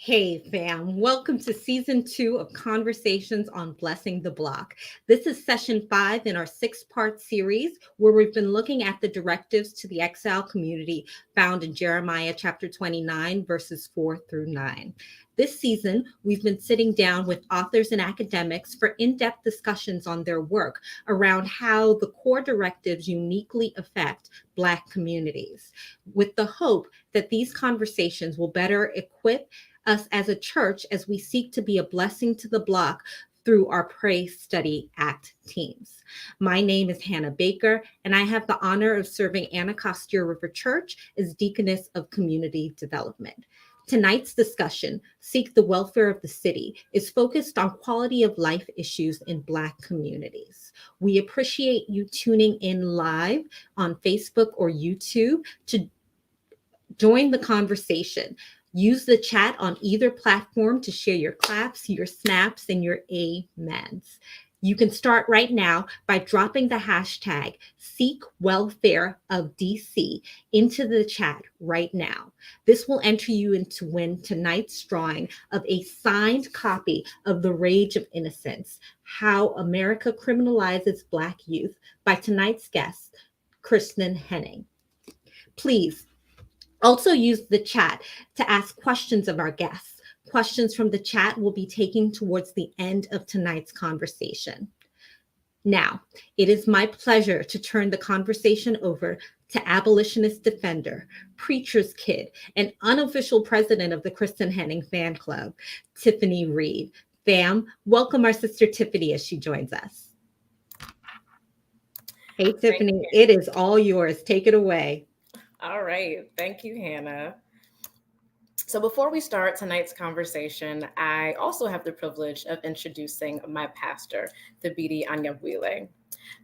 Hey fam, welcome to season 2 of Conversations on Blessing the Block. This is session 5 in our 6-part series where we've been looking at the directives to the exile community found in Jeremiah chapter 29, verses 4 through 9. This season, we've been sitting down with authors and academics for in-depth discussions on their work around how the core directives uniquely affect Black communities, with the hope that these conversations will better equip us as a church as we seek to be a blessing to the block through our Pray, Study, Act teams. My name is Hannah Baker, and I have the honor of serving Anacostia River Church as Deaconess of Community Development. Tonight's discussion, Seek the Welfare of the City, is focused on quality of life issues in Black communities. We appreciate you tuning in live on Facebook or YouTube to join the conversation. Use the chat on either platform to share your claps, your snaps, and your amens. You can start right now by dropping the hashtag Seek Welfare of DC into the chat right now. This will enter you in to win tonight's drawing of a signed copy of The Rage of Innocence, How America Criminalizes Black Youth by tonight's guest, Kristin Henning. Please also use the chat to ask questions of our guests. Questions from the chat will be taken towards the end of tonight's conversation. Now, it is my pleasure to turn the conversation over to abolitionist defender, preacher's kid, and unofficial president of the Kristin Henning fan club, Tiffany Reid. Fam, welcome our sister Tiffany as she joins us. Hey, Tiffany, it is all yours. Take it away. All right. Thank you, Hannah. So before we start tonight's conversation, I also have the privilege of introducing my pastor, Thabiti Anyabwile.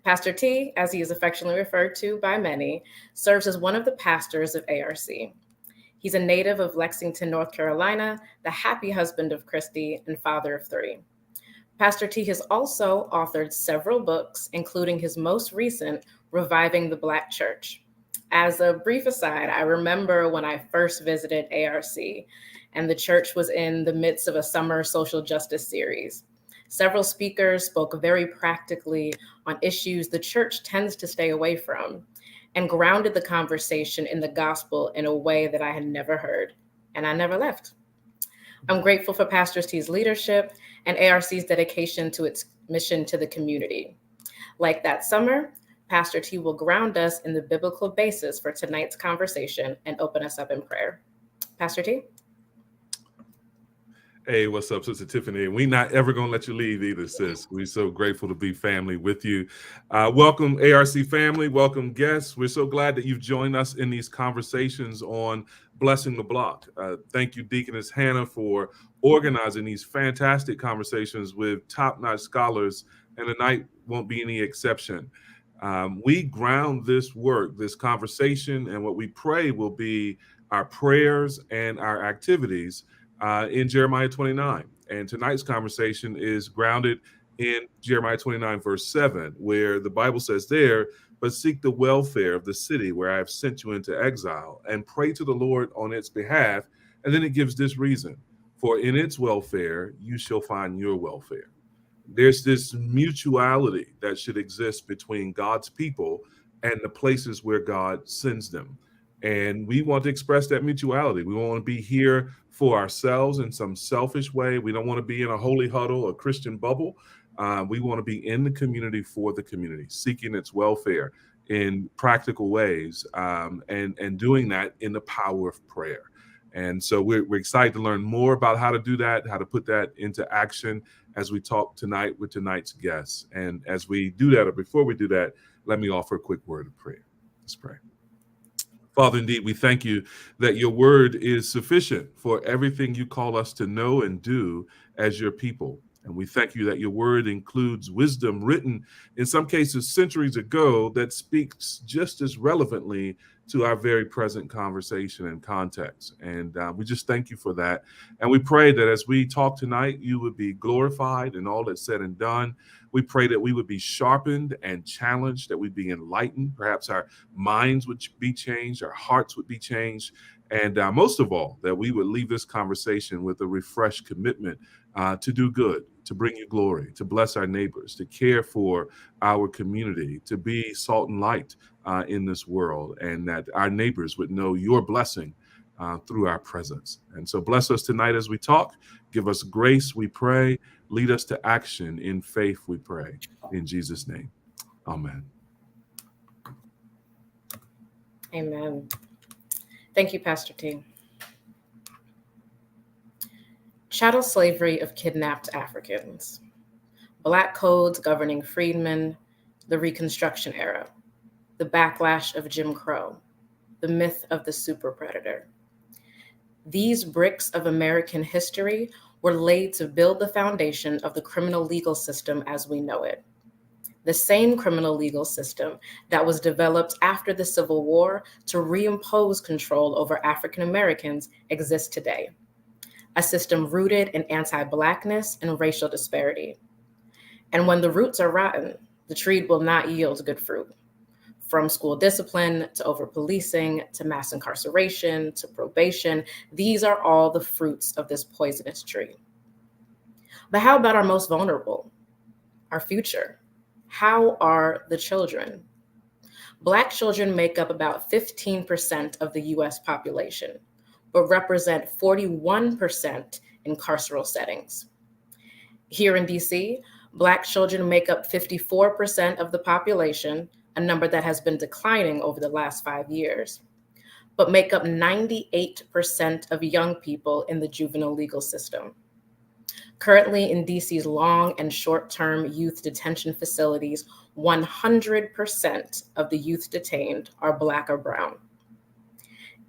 Pastor T, as he is affectionately referred to by many, serves as one of the pastors of ARC. He's a native of Lexington, North Carolina, the happy husband of Christy, and father of 3. Pastor T has also authored several books, including his most recent, Reviving the Black Church. As a brief aside, I remember when I first visited ARC and the church was in the midst of a summer social justice series. Several speakers spoke very practically on issues the church tends to stay away from and grounded the conversation in the gospel in a way that I had never heard, and I never left. I'm grateful for Pastor T's leadership and ARC's dedication to its mission to the community. Like that summer, Pastor T will ground us in the biblical basis for tonight's conversation and open us up in prayer. Pastor T? Hey, what's up, Sister Tiffany? We're not ever going to let you leave either, sis. We're so grateful to be family with you. Welcome, ARC family. Welcome, guests. We're so glad that you've joined us in these conversations on Blessing the Block. Thank you, Deaconess Hannah, for organizing these fantastic conversations with top-notch scholars, and tonight won't be any exception. We ground this work, this conversation, and what we pray will be our prayers and our activities in Jeremiah 29. And tonight's conversation is grounded in Jeremiah 29, verse 7, where the Bible says there, "But seek the welfare of the city where I have sent you into exile, and pray to the Lord on its behalf." And then it gives this reason, "For in its welfare you shall find your welfare." There's this mutuality that should exist between God's people and the places where God sends them. And we want to express that mutuality. We want to be here for ourselves in some selfish way. We don't want to be in a holy huddle, a Christian bubble. We want to be in the community for the community, seeking its welfare in practical ways, and doing that in the power of prayer. And so we're excited to learn more about how to do that, how to put that into action as we talk tonight with tonight's guests. And as we do that, or before we do that, let me offer a quick word of prayer. Let's pray. Father, indeed, we thank you that your word is sufficient for everything you call us to know and do as your people. And we thank you that your word includes wisdom written in some cases centuries ago that speaks just as relevantly to our very present conversation and context. And we just thank you for that. And we pray that as we talk tonight, you would be glorified in all that's said and done. We pray that we would be sharpened and challenged, that we'd be enlightened. Perhaps our minds would be changed, our hearts would be changed. And most of all, that we would leave this conversation with a refreshed commitment to do good, to bring you glory, to bless our neighbors, to care for our community, to be salt and light in this world, and that our neighbors would know your blessing through our presence. And so bless us tonight as we talk. Give us grace, we pray. Lead us to action in faith, we pray. In Jesus' name, amen. Amen. Thank you, Pastor T. Chattel slavery of kidnapped Africans, Black codes governing freedmen, the Reconstruction era, the backlash of Jim Crow, the myth of the super predator. These bricks of American history were laid to build the foundation of the criminal legal system as we know it. The same criminal legal system that was developed after the Civil War to reimpose control over African Americans exists today. A system rooted in anti-Blackness and racial disparity. And when the roots are rotten, the tree will not yield good fruit. From school discipline to over-policing to mass incarceration to probation, these are all the fruits of this poisonous tree. But how about our most vulnerable, our future? How are the children? Black children make up about 15% of the US population, but represent 41% in carceral settings. Here in DC, Black children make up 54% of the population, a number that has been declining over the last 5 years, but make up 98% of young people in the juvenile legal system. Currently in DC's long and short-term youth detention facilities, 100% of the youth detained are Black or brown.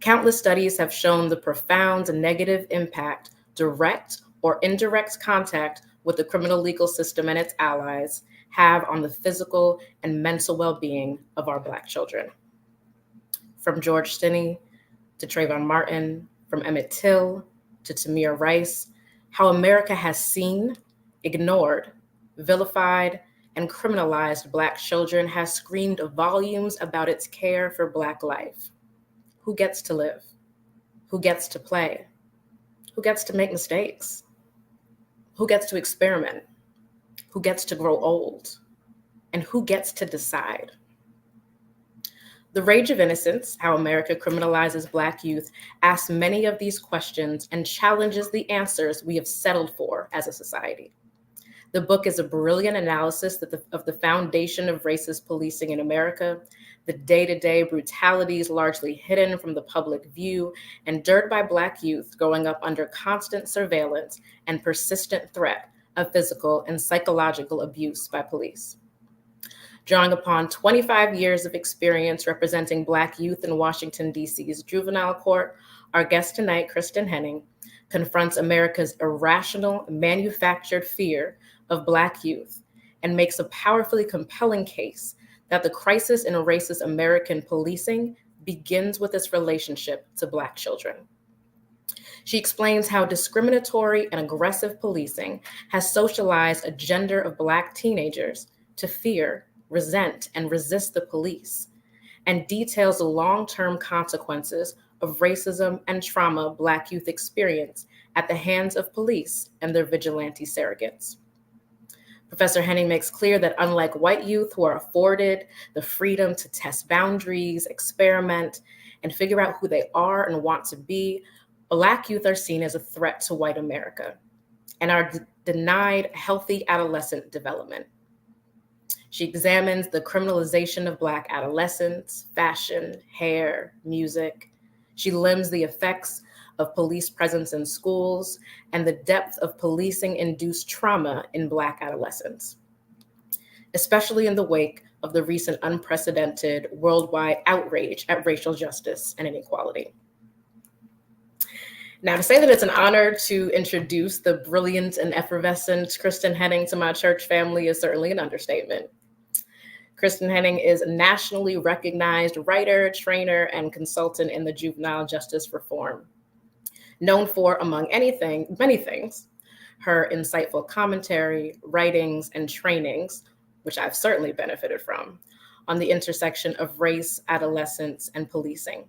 Countless studies have shown the profound negative impact direct or indirect contact with the criminal legal system and its allies have on the physical and mental well-being of our Black children. From George Stinney to Trayvon Martin, from Emmett Till to Tamir Rice, how America has seen, ignored, vilified, and criminalized Black children has screamed volumes about its care for Black life. Who gets to live? Who gets to play? Who gets to make mistakes? Who gets to experiment? Who gets to grow old? And who gets to decide? The Rage of Innocence, How America Criminalizes Black Youth, asks many of these questions and challenges the answers we have settled for as a society. The book is a brilliant analysis of the foundation of racist policing in America, the day-to-day brutalities largely hidden from the public view, endured by Black youth growing up under constant surveillance and persistent threat of physical and psychological abuse by police. Drawing upon 25 years of experience representing Black youth in Washington, D.C.'s juvenile court, our guest tonight, Kristin Henning, confronts America's irrational, manufactured fear of Black youth and makes a powerfully compelling case that the crisis in racist American policing begins with its relationship to Black children. She explains how discriminatory and aggressive policing has socialized a gender of Black teenagers to fear, resent, and resist the police, and details the long-term consequences of racism and trauma Black youth experience at the hands of police and their vigilante surrogates. Professor Henning makes clear that unlike white youth who are afforded the freedom to test boundaries, experiment, and figure out who they are and want to be, Black youth are seen as a threat to white America and are denied healthy adolescent development. She examines the criminalization of Black adolescents, fashion, hair, music. She limns the effects of police presence in schools and the depth of policing-induced trauma in Black adolescents, especially in the wake of the recent unprecedented worldwide outrage at racial justice and inequality. Now, to say that it's an honor to introduce the brilliant and effervescent Kristin Henning to my church family is certainly an understatement. Kristin Henning is a nationally recognized writer, trainer, and consultant in the juvenile justice reform. Known for, among many things, her insightful commentary, writings, and trainings, which I've certainly benefited from, on the intersection of race, adolescence, and policing.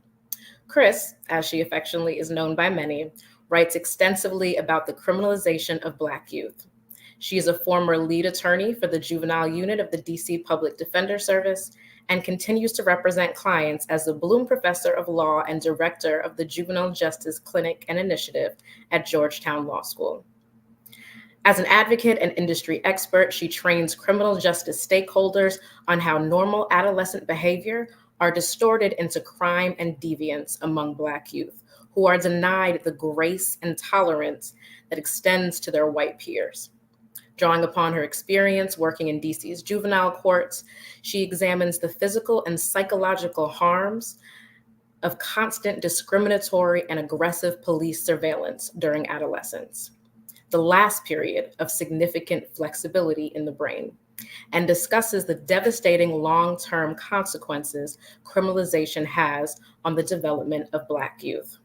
Kris, as she affectionately is known by many, writes extensively about the criminalization of Black youth. She is a former lead attorney for the juvenile unit of the DC Public Defender Service and continues to represent clients as the Bloom Professor of Law and Director of the Juvenile Justice Clinic and Initiative at Georgetown Law School. As an advocate and industry expert, she trains criminal justice stakeholders on how normal adolescent behavior are distorted into crime and deviance among Black youth, who are denied the grace and tolerance that extends to their white peers. Drawing upon her experience working in DC's juvenile courts, she examines the physical and psychological harms of constant discriminatory and aggressive police surveillance during adolescence, the last period of significant flexibility in the brain, and discusses the devastating long-term consequences criminalization has on the development of Black youth.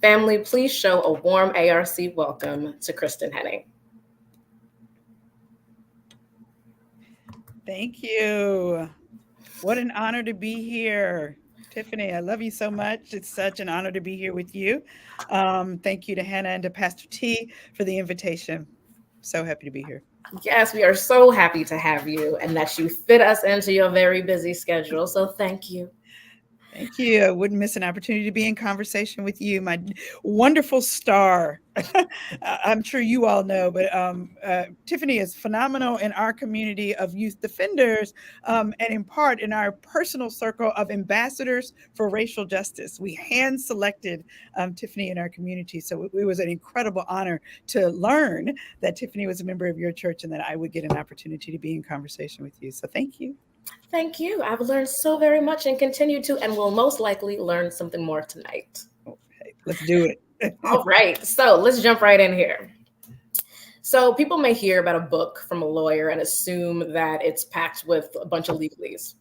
Family, please show a warm ARC welcome to Kristin Henning. Thank you. What an honor to be here. Tiffany, I love you so much. It's such an honor to be here with you. Thank you to Hannah and to Pastor T for the invitation. So happy to be here. Yes, we are so happy to have you and that you fit us into your very busy schedule. So thank you. Thank you. I wouldn't miss an opportunity to be in conversation with you, my wonderful star. I'm sure you all know, but Tiffany is phenomenal in our community of youth defenders and in part in our personal circle of ambassadors for racial justice. We hand selected Tiffany in our community. So it was an incredible honor to learn that Tiffany was a member of your church and that I would get an opportunity to be in conversation with you. So thank you. Thank you. I've learned so very much and continue to, and will most likely learn something more tonight. Okay, let's do it. All right, so let's jump right in here. So people may hear about a book from a lawyer and assume that it's packed with a bunch of legalese,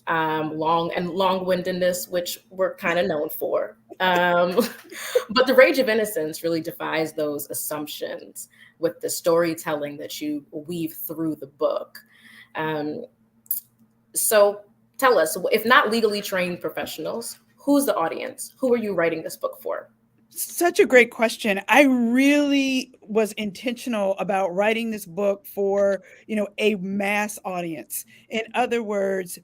long-windedness, which we're kind of known for. But the Rage of Innocence really defies those assumptions with the storytelling that you weave through the book. So tell us, if not legally trained professionals, who's the audience? Who are you writing this book for? Such a great question. I really was intentional about writing this book for, a mass audience. In other words,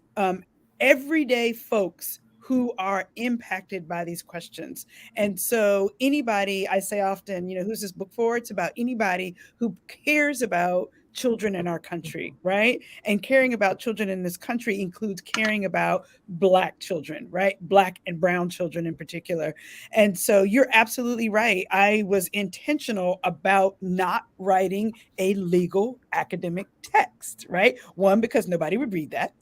everyday folks who are impacted by these questions. And so anybody, I say often, who's this book for? It's about anybody who cares about children in our country, right? And caring about children in this country includes caring about Black children, right? Black and brown children in particular. And so you're absolutely right. I was intentional about not writing a legal academic text, right? One, because nobody would read that,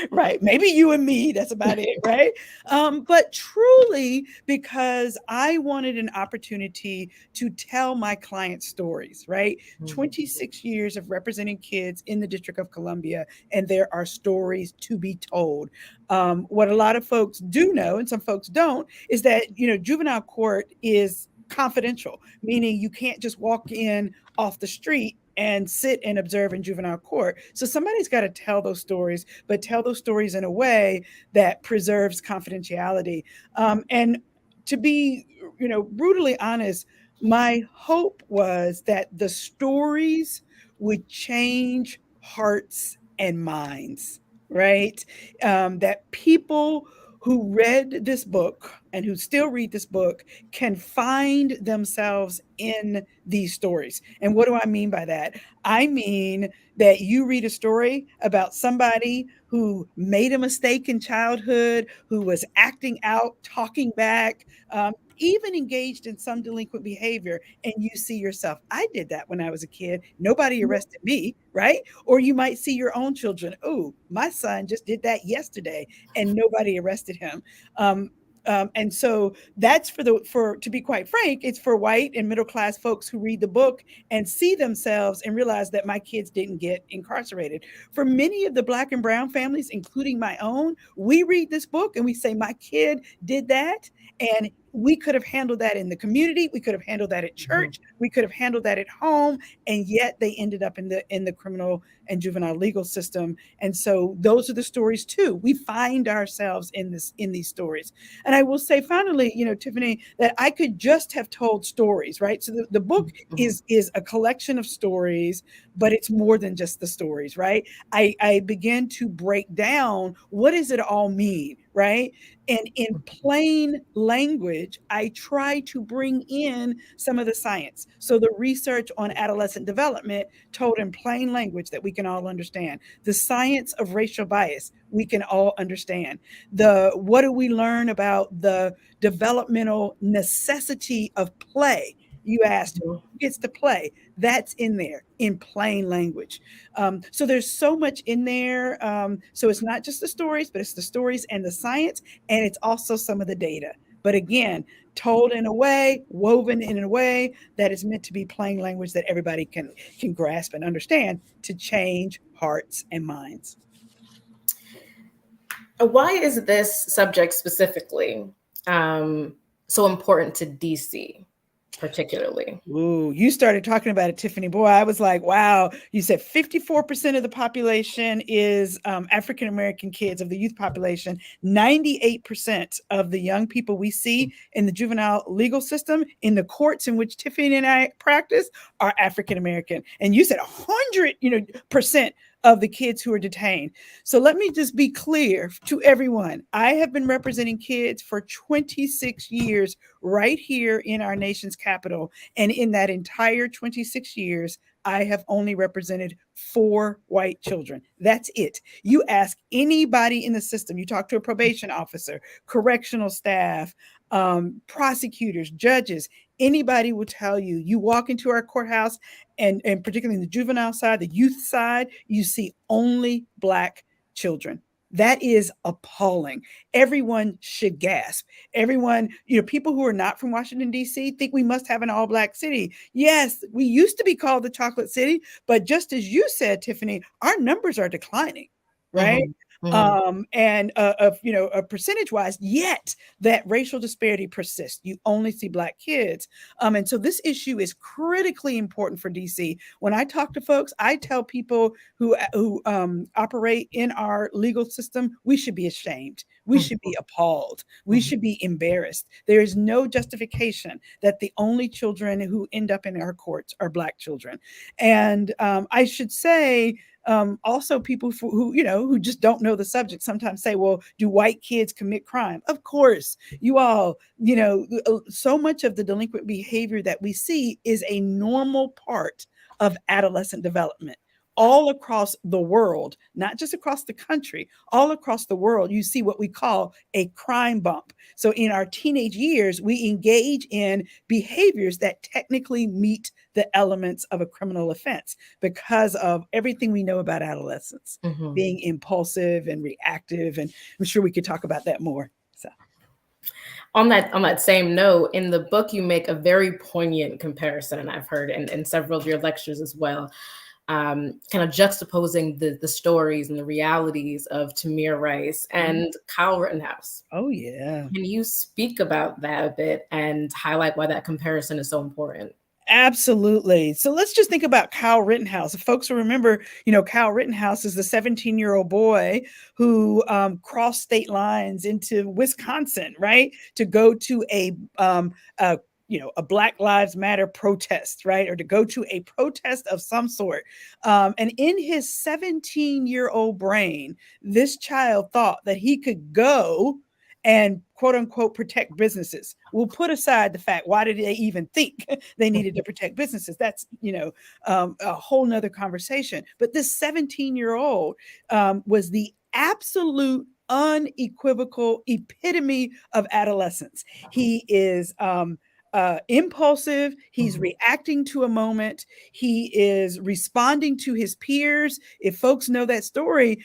right? Maybe you and me, that's about it, right? But truly because I wanted an opportunity to tell my clients' stories, right? 26 years of representing kids in the District of Columbia, and there are stories to be told. What a lot of folks do know, and some folks don't, is that, juvenile court is confidential, meaning you can't just walk in off the street and sit and observe in juvenile court. So somebody's got to tell those stories, but tell those stories in a way that preserves confidentiality. And to be, brutally honest, my hope was that the stories would change hearts and minds, right? That people who read this book and who still read this book can find themselves in these stories. And what do I mean by that? I mean that you read a story about somebody who made a mistake in childhood, who was acting out, talking back, even engaged in some delinquent behavior, and you see yourself. I did that when I was a kid. Nobody arrested me, right? Or you might see your own children. Oh, my son just did that yesterday, and nobody arrested him. And so that's to be quite frank, it's for white and middle class folks who read the book and see themselves and realize that my kids didn't get incarcerated. For many of the Black and brown families, including my own, we read this book and we say, my kid did that. And we could have handled that in the community. We could have handled that at church. We could have handled that at home. And yet they ended up in the criminal and juvenile legal system. And so those are the stories too. We find ourselves in these stories. And I will say finally, Tiffany, that I could just have told stories, right? So the book is a collection of stories, but it's more than just the stories, right? I began to break down, what does it all mean, right? And in plain language, I try to bring in some of the science. So the research on adolescent development told in plain language that we can all understand. The science of racial bias, we can all understand. What do we learn about the developmental necessity of play? You asked who gets to play. That's in there in plain language. So there's so much in there. So it's not just the stories, but it's the stories and the science, and it's also some of the data. But again, told in a way, woven in a way that is meant to be plain language that everybody can grasp and understand to change hearts and minds. Why is this subject specifically so important to DC? Particularly. Ooh, you started talking about it, Tiffany. Boy, I was like, wow. You said 54% of the population is African-American kids of the youth population. 98% of the young people we see in the juvenile legal system, in the courts in which Tiffany and I practice, are African-American. And you said 100%, of the kids who are detained. So let me just be clear to everyone. I have been representing kids for 26 years right here in our nation's capital. And in that entire 26 years, I have only represented 4 white children. That's it. You ask anybody in the system, you talk to a probation officer, correctional staff, prosecutors, judges, anybody will tell you, you walk into our courthouse and particularly in the juvenile side, the youth side, you see only Black children. That is appalling. Everyone should gasp. Everyone, people who are not from Washington, D.C. think we must have an all-Black city. Yes, we used to be called the Chocolate City, but just as you said, Tiffany, our numbers are declining, right? And percentage-wise, yet that racial disparity persists. You only see Black kids. And so this issue is critically important for DC. When I talk to folks, I tell people who operate in our legal system, we should be ashamed. We should be appalled. We should be embarrassed. There is no justification that the only children who end up in our courts are Black children. And I should say, also people who just don't know the subject sometimes say, well, do white kids commit crime? Of course, you all, so much of the delinquent behavior that we see is a normal part of adolescent development. All across the world, not just across the country, all across the world, you see what we call a crime bump. So in our teenage years, we engage in behaviors that technically meet the elements of a criminal offense because of everything we know about adolescence, being impulsive and reactive. And I'm sure we could talk about that more. So. On that same note, in the book, you make a very poignant comparison, and I've heard in several of your lectures as well, kind of juxtaposing the stories and the realities of Tamir Rice and Kyle Rittenhouse. Oh, yeah. Can you speak about that a bit and highlight why that comparison is so important? Absolutely. So let's just think about Kyle Rittenhouse. If folks will remember, Kyle Rittenhouse is the 17-year-old boy who crossed state lines into Wisconsin, right, to go to a Black Lives Matter protest, right? Or to go to a protest of some sort. And in his 17-year-old brain, this child thought that he could go and quote unquote protect businesses. We'll put aside the fact, why did they even think they needed to protect businesses? That's, a whole nother conversation. But this 17-year-old was the absolute unequivocal epitome of adolescence. He is impulsive. He's reacting to a moment. He is responding to his peers. If folks know that story,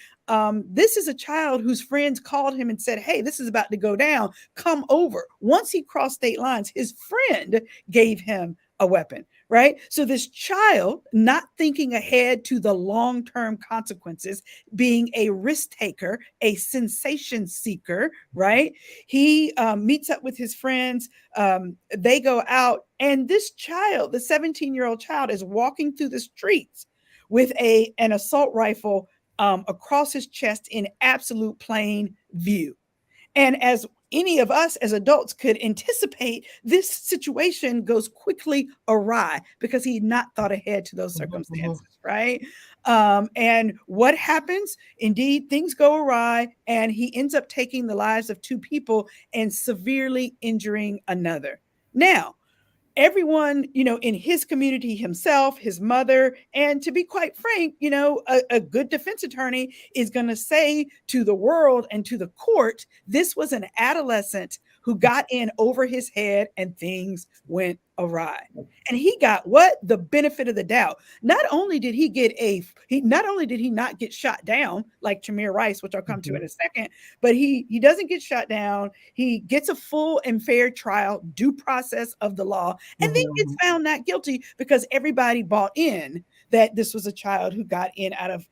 this is a child whose friends called him and said, hey, this is about to go down. Come over. Once he crossed state lines, his friend gave him a weapon, right? So this child, not thinking ahead to the long-term consequences, being a risk taker, a sensation seeker, right? He meets up with his friends. They go out, and this child, the 17-year-old child, is walking through the streets with an assault rifle across his chest in absolute plain view. And as any of us as adults could anticipate, this situation goes quickly awry because he had not thought ahead to those circumstances, right? And what happens? Indeed, things go awry, and he ends up taking the lives of two people and severely injuring another. Now, everyone, in his community, himself, his mother, and to be quite frank, a good defense attorney is going to say to the world and to the court, this was an adolescent who got in over his head and things went awry. And he got what? The benefit of the doubt. Not only did he not get shot down like Tamir Rice, which I'll come to in a second, but he doesn't get shot down. He gets a full and fair trial, due process of the law, and then gets found not guilty because everybody bought in that this was a child who got in out of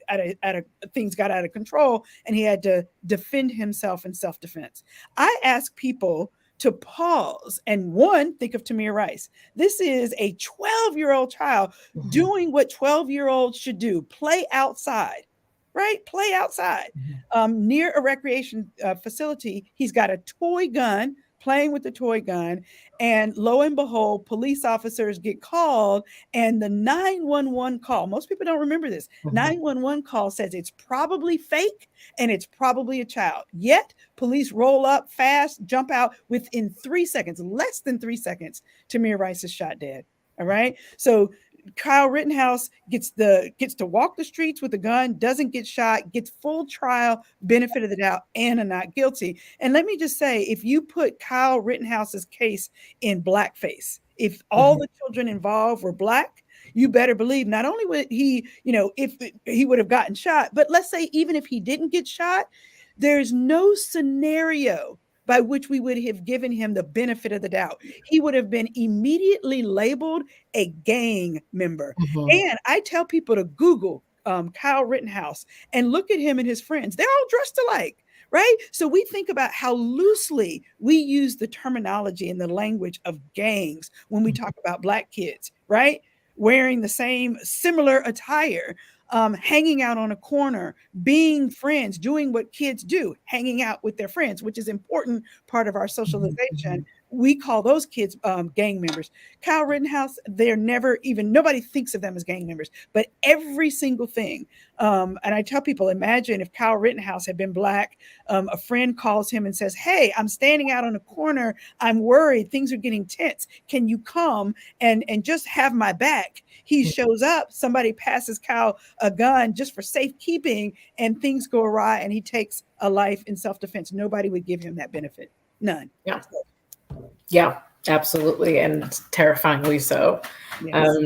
things got out of control, and he had to defend himself in self-defense. I ask people to pause and think of Tamir Rice. This is a 12-year-old child doing what 12-year-olds should do, play outside, right? Play outside. Near a recreation facility, he's got a toy gun, playing with the toy gun, and lo and behold, police officers get called, and the 911 call, most people don't remember this, 911 call says it's probably fake and it's probably a child. Yet police roll up fast, jump out within 3 seconds, less than 3 seconds, Tamir Rice is shot dead. All right. So Kyle Rittenhouse gets to walk the streets with a gun, doesn't get shot, gets full trial, benefit of the doubt, and a not guilty. And let me just say, if you put Kyle Rittenhouse's case in blackface, if all the children involved were Black, you better believe not only would he, if he would have gotten shot, but let's say even if he didn't get shot, there's no scenario by which we would have given him the benefit of the doubt. He would have been immediately labeled a gang member. And I tell people to Google Kyle Rittenhouse and look at him and his friends. They're all dressed alike, right? So we think about how loosely we use the terminology and the language of gangs when we talk about Black kids, right? Wearing the same similar attire, hanging out on a corner, being friends, doing what kids do, hanging out with their friends, which is an important part of our socialization. We call those kids gang members. Kyle Rittenhouse, nobody thinks of them as gang members, but every single thing. And I tell people, imagine if Kyle Rittenhouse had been Black, a friend calls him and says, hey, I'm standing out on a corner. I'm worried. Things are getting tense. Can you come and just have my back? He shows up. Somebody passes Kyle a gun just for safekeeping, and things go awry, and he takes a life in self-defense. Nobody would give him that benefit. None. Yeah. Yeah, absolutely. And terrifyingly so. Yes.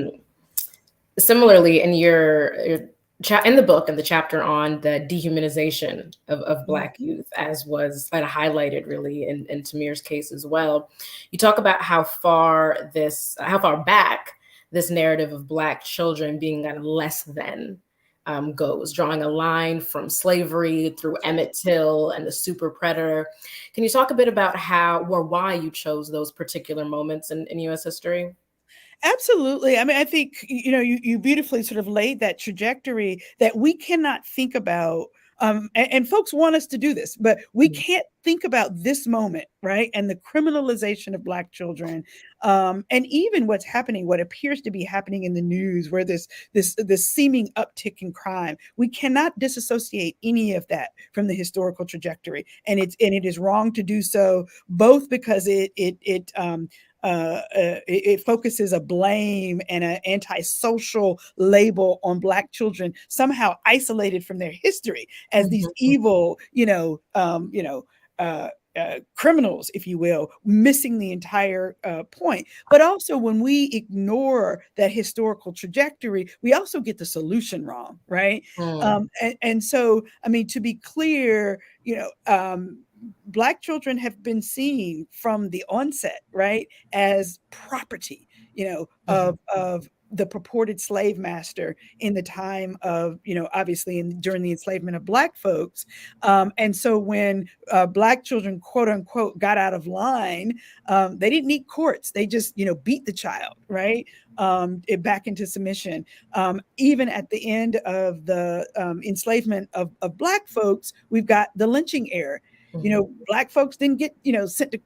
Similarly, in in the book, in the chapter on the dehumanization of Black youth, as was highlighted really in Tamir's case as well, you talk about how far back this narrative of Black children being less than goes, drawing a line from slavery through Emmett Till and the super predator. Can you talk a bit about how or why you chose those particular moments in U.S. history? Absolutely. I mean, I think, you beautifully sort of laid that trajectory that we cannot think about and folks want us to do this, but we can't think about this moment, right? And the criminalization of Black children, and even what's happening, what appears to be happening in the news, where this seeming uptick in crime. We cannot disassociate any of that from the historical trajectory, and it is wrong to do so, both because it focuses a blame and an antisocial label on Black children, somehow isolated from their history as these evil, criminals, if you will, missing the entire point. But also, when we ignore that historical trajectory, we also get the solution wrong, right? And so, I mean, to be clear, Black children have been seen from the onset, right, as property, of the purported slave master in the time of, obviously during the enslavement of Black folks. And so when Black children, quote unquote, got out of line, they didn't need courts. They just, beat the child, right? Back into submission. Even at the end of the enslavement of Black folks, we've got the lynching era. Black folks didn't get, sent to,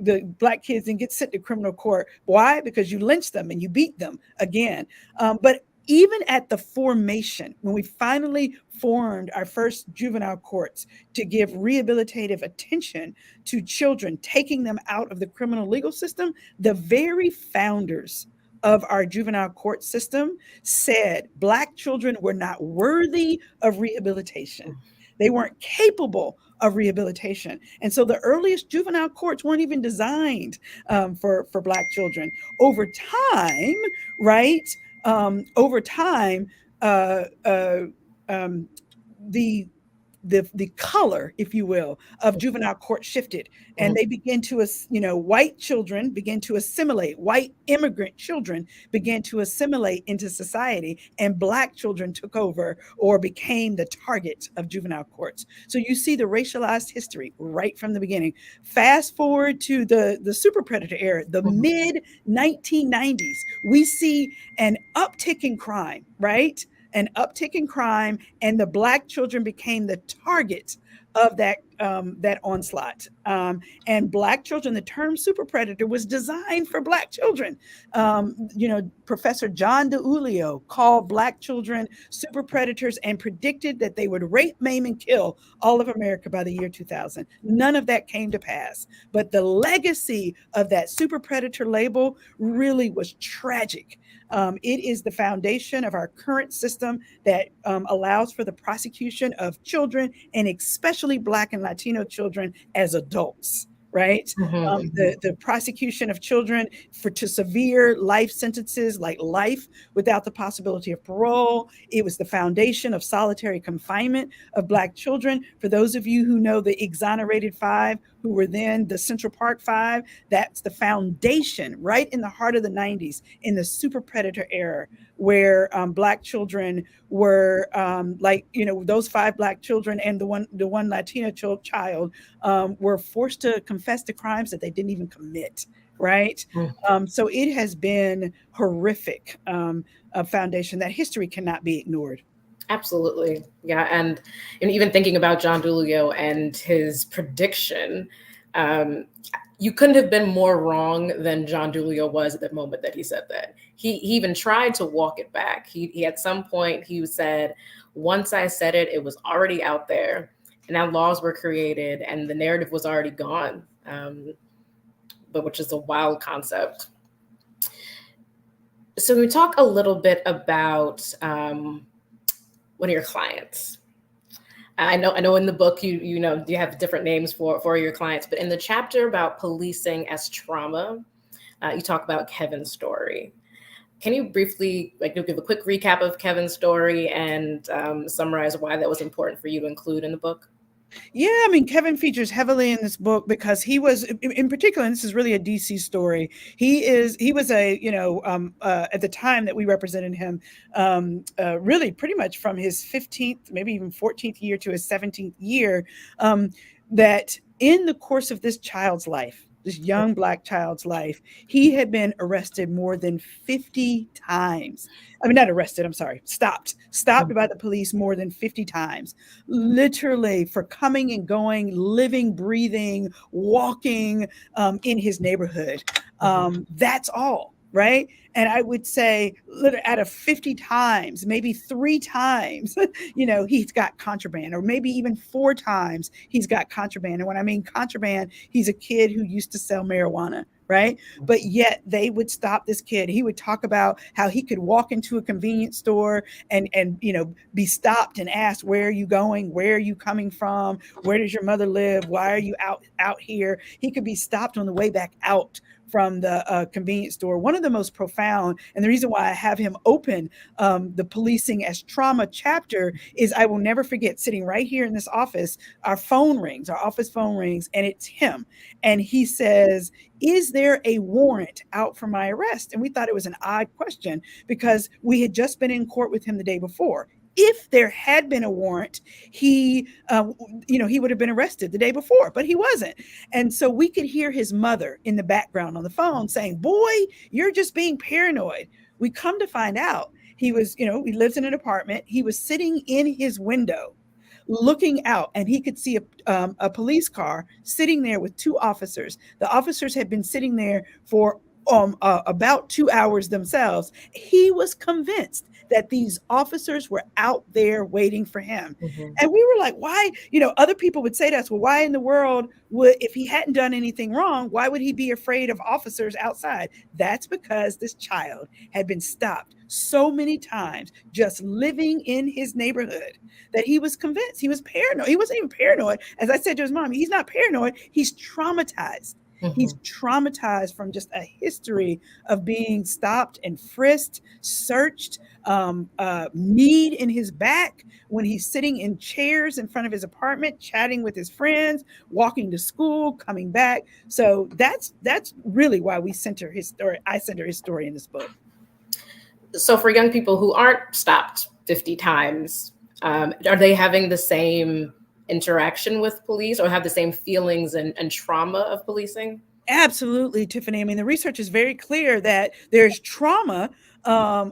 the Black kids didn't get sent to criminal court. Why? Because you lynched them and you beat them again. But even at the formation, when we finally formed our first juvenile courts to give rehabilitative attention to children, taking them out of the criminal legal system, the very founders of our juvenile court system said Black children were not worthy of rehabilitation. They weren't capable of rehabilitation. And so the earliest juvenile courts weren't even designed for Black children. Over time, right? The color, if you will, of juvenile court shifted, and they began to, white children began to assimilate. White immigrant children began to assimilate into society, and Black children took over or became the target of juvenile courts. So you see the racialized history right from the beginning. Fast forward to the super predator era, the mid 1990s, we see an uptick in crime, right? An uptick in crime, and the Black children became the target of that onslaught. And Black children, the term super predator was designed for Black children. Professor John DiIulio called Black children super predators and predicted that they would rape, maim, and kill all of America by the year 2000. None of that came to pass. But the legacy of that super predator label really was tragic. It is the foundation of our current system that allows for the prosecution of children, and especially Black and Latino children, as adults. Right? The prosecution of children to severe life sentences, like life without the possibility of parole. It was the foundation of solitary confinement of Black children. For those of you who know the exonerated five, who were then the Central Park Five, that's the foundation right in the heart of the 90s, in the super predator era, where Black children were those five Black children and the one Latino child were forced to confess to crimes that they didn't even commit. Right. So it has been horrific, a foundation that history cannot be ignored. Absolutely. Yeah. And even thinking about John DiIulio and his prediction, you couldn't have been more wrong than John DiIulio was at the moment that he said that. He even tried to walk it back. He at some point, he said, once I said it, it was already out there, and now laws were created and the narrative was already gone, but which is a wild concept. So we talk a little bit about one of your clients. I know in the book you have different names for your clients, but in the chapter about policing as trauma, you talk about Kevin's story. Can you briefly give a quick recap of Kevin's story and summarize why that was important for you to include in the book? Yeah, I mean, Kevin features heavily in this book because he was, in particular, and this is really a DC story. He was at the time that we represented him, really pretty much from his 15th, maybe even 14th year to his 17th year, that in the course of this child's life, this young Black child's life. He had been arrested more than 50 times. I mean, not arrested, I'm sorry, stopped by the police more than 50 times, literally for coming and going, living, breathing, walking in his neighborhood. That's all, right? And I would say out of 50 times, maybe 3 times, he's got contraband, or maybe even 4 times he's got contraband. And when I mean contraband, he's a kid who used to sell marijuana, right? But yet they would stop this kid. He would talk about how he could walk into a convenience store and be stopped and asked, where are you going? Where are you coming from? Where does your mother live? Why are you out here? He could be stopped on the way back out from the convenience store. One of the most profound, and the reason why I have him open the Policing as Trauma chapter is I will never forget sitting right here in this office, our office phone rings, and it's him. And he says, is there a warrant out for my arrest? And we thought it was an odd question because we had just been in court with him the day before. If there had been a warrant, he would have been arrested the day before, but he wasn't. And so we could hear his mother in the background on the phone saying, boy, you're just being paranoid. We come to find out he was, he lives in an apartment. He was sitting in his window looking out, and he could see a police car sitting there with 2 officers. The officers had been sitting there for about 2 hours themselves. He was convinced that these officers were out there waiting for him. And we were like, why? Other people would say to us, well, why in the world if he hadn't done anything wrong, why would he be afraid of officers outside? That's because this child had been stopped so many times just living in his neighborhood that he was convinced. He was paranoid. He wasn't even paranoid. As I said to his mom, he's not paranoid. He's traumatized. He's traumatized from just a history of being stopped and frisked, searched, kneed in his back when he's sitting in chairs in front of his apartment, chatting with his friends, walking to school, coming back. So that's really why we center his story. I center his story in this book. So for young people who aren't stopped 50 times, are they having the same interaction with police or have the same feelings and trauma of policing? Absolutely, Tiffany. I mean, the research is very clear that there's trauma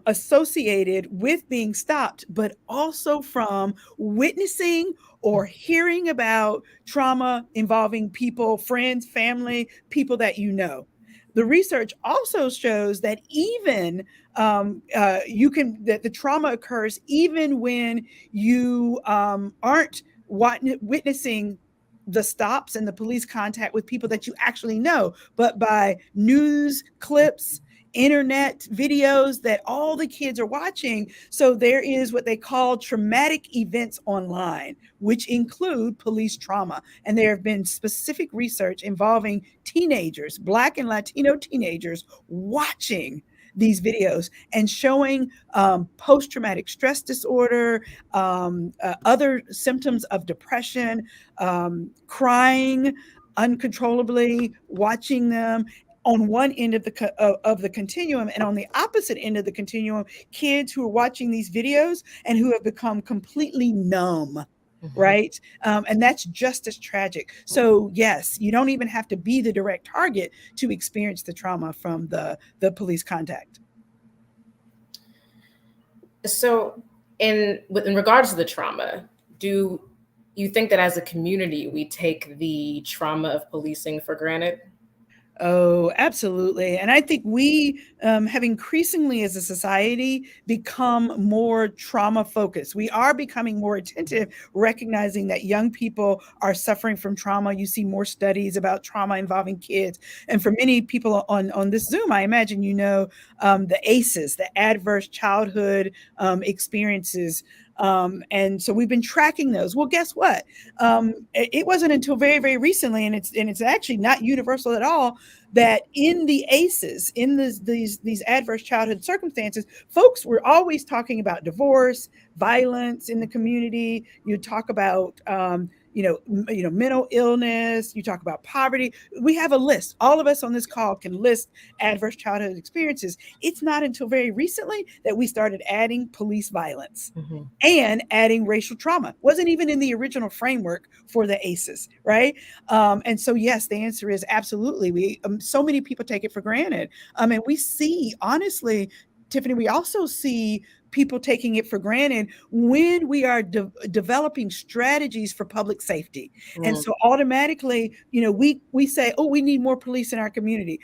associated with being stopped, but also from witnessing or hearing about trauma involving people, friends, family, people that you know. The research also shows that even that the trauma occurs even when you aren't witnessing the stops and the police contact with people that you actually know, but by news clips, internet videos that all the kids are watching. So there is what they call traumatic events online, which include police trauma. And there have been specific research involving teenagers, Black and Latino teenagers, watching these videos and showing post-traumatic stress disorder, other symptoms of depression, crying uncontrollably, watching them on one end of the continuum, and on the opposite end of the continuum, kids who are watching these videos and who have become completely numb. Right. And that's just as tragic. So, yes, you don't even have to be the direct target to experience the trauma from the police contact. So in regards to the trauma, do you think that as a community, we take the trauma of policing for granted? Oh, absolutely. And I think we have increasingly as a society become more trauma focused. We are becoming more attentive, recognizing that young people are suffering from trauma. You see more studies about trauma involving kids. And for many people on this Zoom, I imagine the ACEs, the adverse childhood experiences. And so we've been tracking those. Well, guess what? It wasn't until very, very recently, and it's actually not universal at all, that in the ACEs, in these adverse childhood circumstances, folks were always talking about divorce, violence in the community. You talk about mental illness, you talk about poverty. We have a list. All of us on this call can list adverse childhood experiences. It's not until very recently that we started adding police violence and adding racial trauma. Wasn't even in the original framework for the ACEs, right? And so, yes, the answer is absolutely. We so many people take it for granted. And we see, honestly, Tiffany, we also see people taking it for granted when we are developing strategies for public safety. And so automatically, we say, oh, we need more police in our community.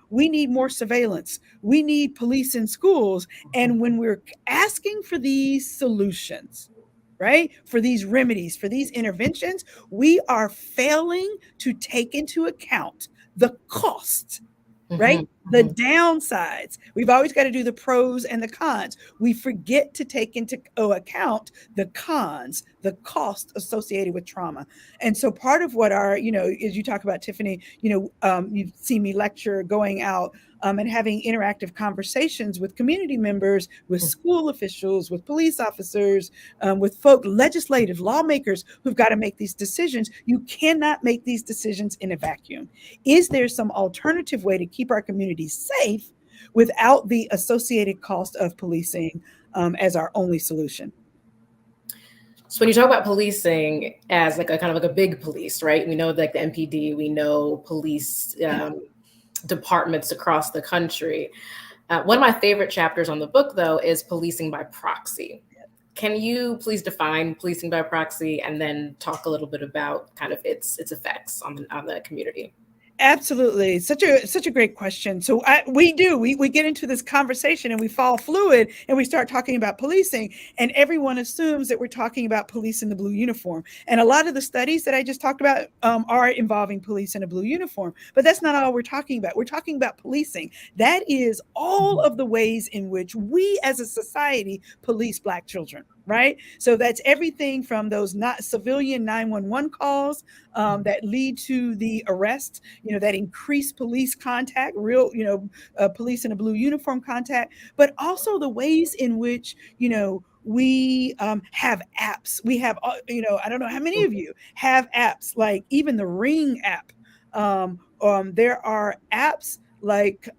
We need more surveillance. We need police in schools. And when we're asking for these solutions, right, for these remedies, for these interventions, we are failing to take into account the cost, right? The downsides. We've always got to do the pros and the cons. We forget to take into account the cons, the cost associated with trauma. And so part of what as you talk about, Tiffany, you've seen me lecture, going out and having interactive conversations with community members, with school officials, with police officers, with legislative lawmakers who've got to make these decisions. You cannot make these decisions in a vacuum. Is there some alternative way to keep our communities safe without the associated cost of policing as our only solution? So when you talk about policing as like a kind of like a big police, right? We know like the MPD, we know police departments across the country. One of my favorite chapters on the book, though, is policing by proxy. Can you please define policing by proxy and then talk a little bit about kind of its effects on the community? Absolutely. Such a great question. So we get into this conversation and we fall fluid and we start talking about policing, and everyone assumes that we're talking about police in the blue uniform. And a lot of the studies that I just talked about are involving police in a blue uniform, but that's not all we're talking about. We're talking about policing. That is all of the ways in which we as a society police Black children. Right. So that's everything from those not civilian 911 calls that lead to the arrest, that increased police contact, real, police in a blue uniform contact, but also the ways in which, we have apps. We have, I don't know how many of you have apps, like even the Ring app. There are apps like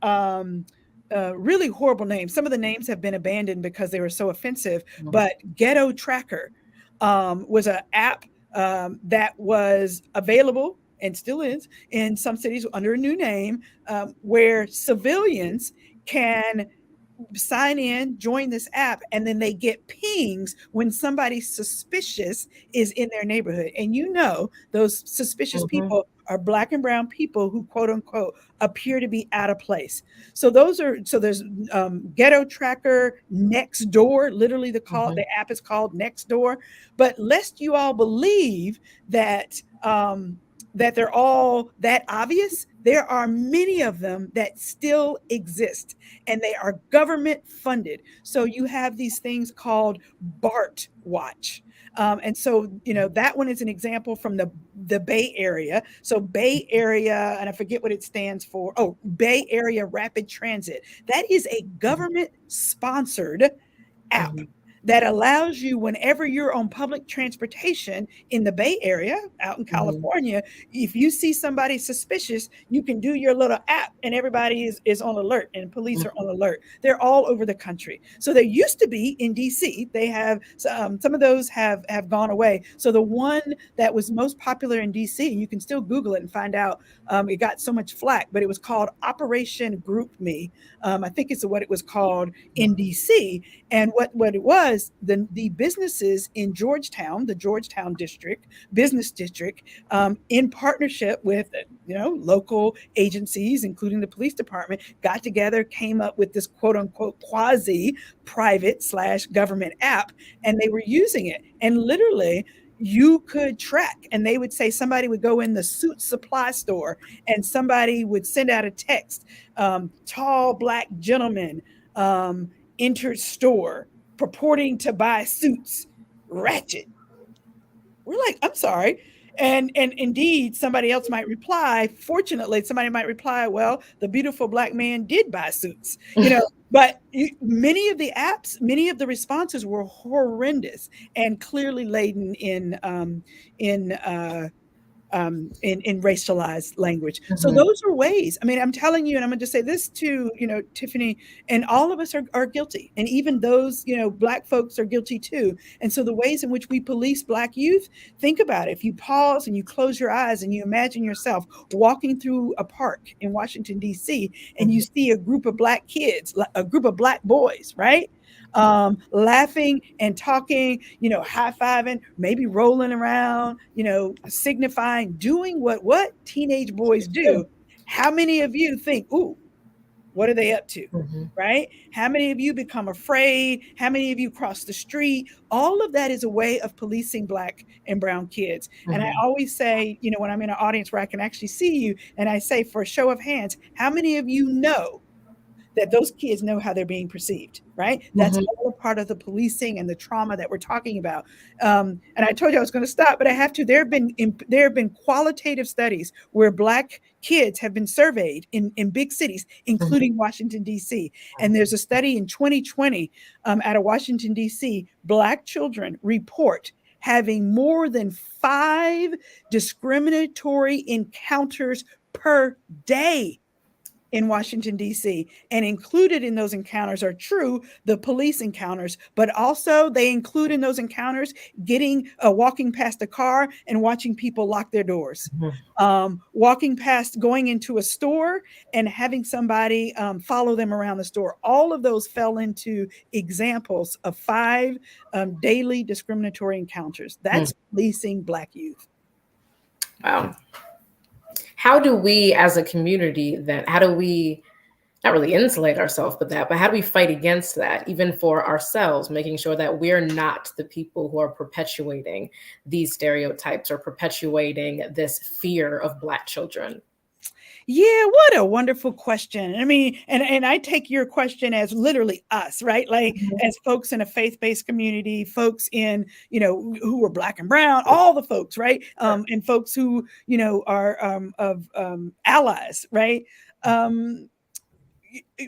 really horrible names. Some of the names have been abandoned because they were so offensive, but Ghetto Tracker was an app that was available and still is in some cities under a new name, where civilians can sign in, join this app, and then they get pings when somebody suspicious is in their neighborhood. And those suspicious people are Black and brown people who, quote unquote, appear to be out of place. So there's Ghetto Tracker, Nextdoor, literally the app is called Nextdoor. But lest you all believe that that they're all that obvious, there are many of them that still exist, and they are government funded. So you have these things called BART Watch. And so, that one is an example from the Bay Area. So Bay Area, and I forget what it stands for. Oh, Bay Area Rapid Transit. That is a government sponsored app that allows you, whenever you're on public transportation in the Bay Area, out in California, if you see somebody suspicious, you can do your little app and everybody is on alert and police are on alert. They're all over the country. So there used to be in DC, they have, some of those have gone away. So the one that was most popular in DC, you can still Google it and find out, it got so much flack, but it was called Operation Group Me. I think it's what it was called in DC. And what it was, the businesses in Georgetown, the Georgetown business district, in partnership with local agencies, including the police department, got together, came up with this quote unquote quasi private / government app, and they were using it. And literally, you could track, and they would say somebody would go in the suit supply store and somebody would send out a text, tall Black gentleman entered store purporting to buy suits, ratchet. We're like, I'm sorry. And indeed, somebody else might reply, fortunately, somebody might reply, well, the beautiful Black man did buy suits, but many of the responses were horrendous and clearly laden in racialized language. So those are ways. I mean, I'm telling you, and I'm going to just say this too, Tiffany, and all of us are guilty. And even those, Black folks are guilty too. And so the ways in which we police Black youth, think about it. If you pause and you close your eyes and you imagine yourself walking through a park in Washington, D.C., and you see a group of Black kids, a group of Black boys, right? Laughing and talking, high-fiving, maybe rolling around, signifying, doing what teenage boys do. How many of you think, ooh, what are they up to? Right? How many of you become afraid? How many of you cross the street? All of that is a way of policing Black and brown kids. And I always say, when I'm in an audience where I can actually see you, and I say, for a show of hands, how many of you know that those kids know how they're being perceived, right? That's all a part of the policing and the trauma that we're talking about. And I told you I was going to stop, but I have to. There have been qualitative studies where Black kids have been surveyed in big cities, including Washington, D.C. And there's a study in 2020 out of Washington, D.C. Black children report having more than 5 discriminatory encounters per day in Washington, D.C. And included in those encounters are the police encounters, but also they include in those encounters walking past a car and watching people lock their doors, walking past, going into a store and having somebody follow them around the store. All of those fell into examples of 5 daily discriminatory encounters. That's policing Black youth. Wow. How do we as a community then, how do we not really insulate ourselves with that, but how do we fight against that, even for ourselves, making sure that we're not the people who are perpetuating these stereotypes or perpetuating this fear of Black children? Yeah, what a wonderful question. I mean, and I take your question as literally us, right? Like as folks in a faith-based community, folks in, who are Black and brown, all the folks, right? And folks who, are of allies, right?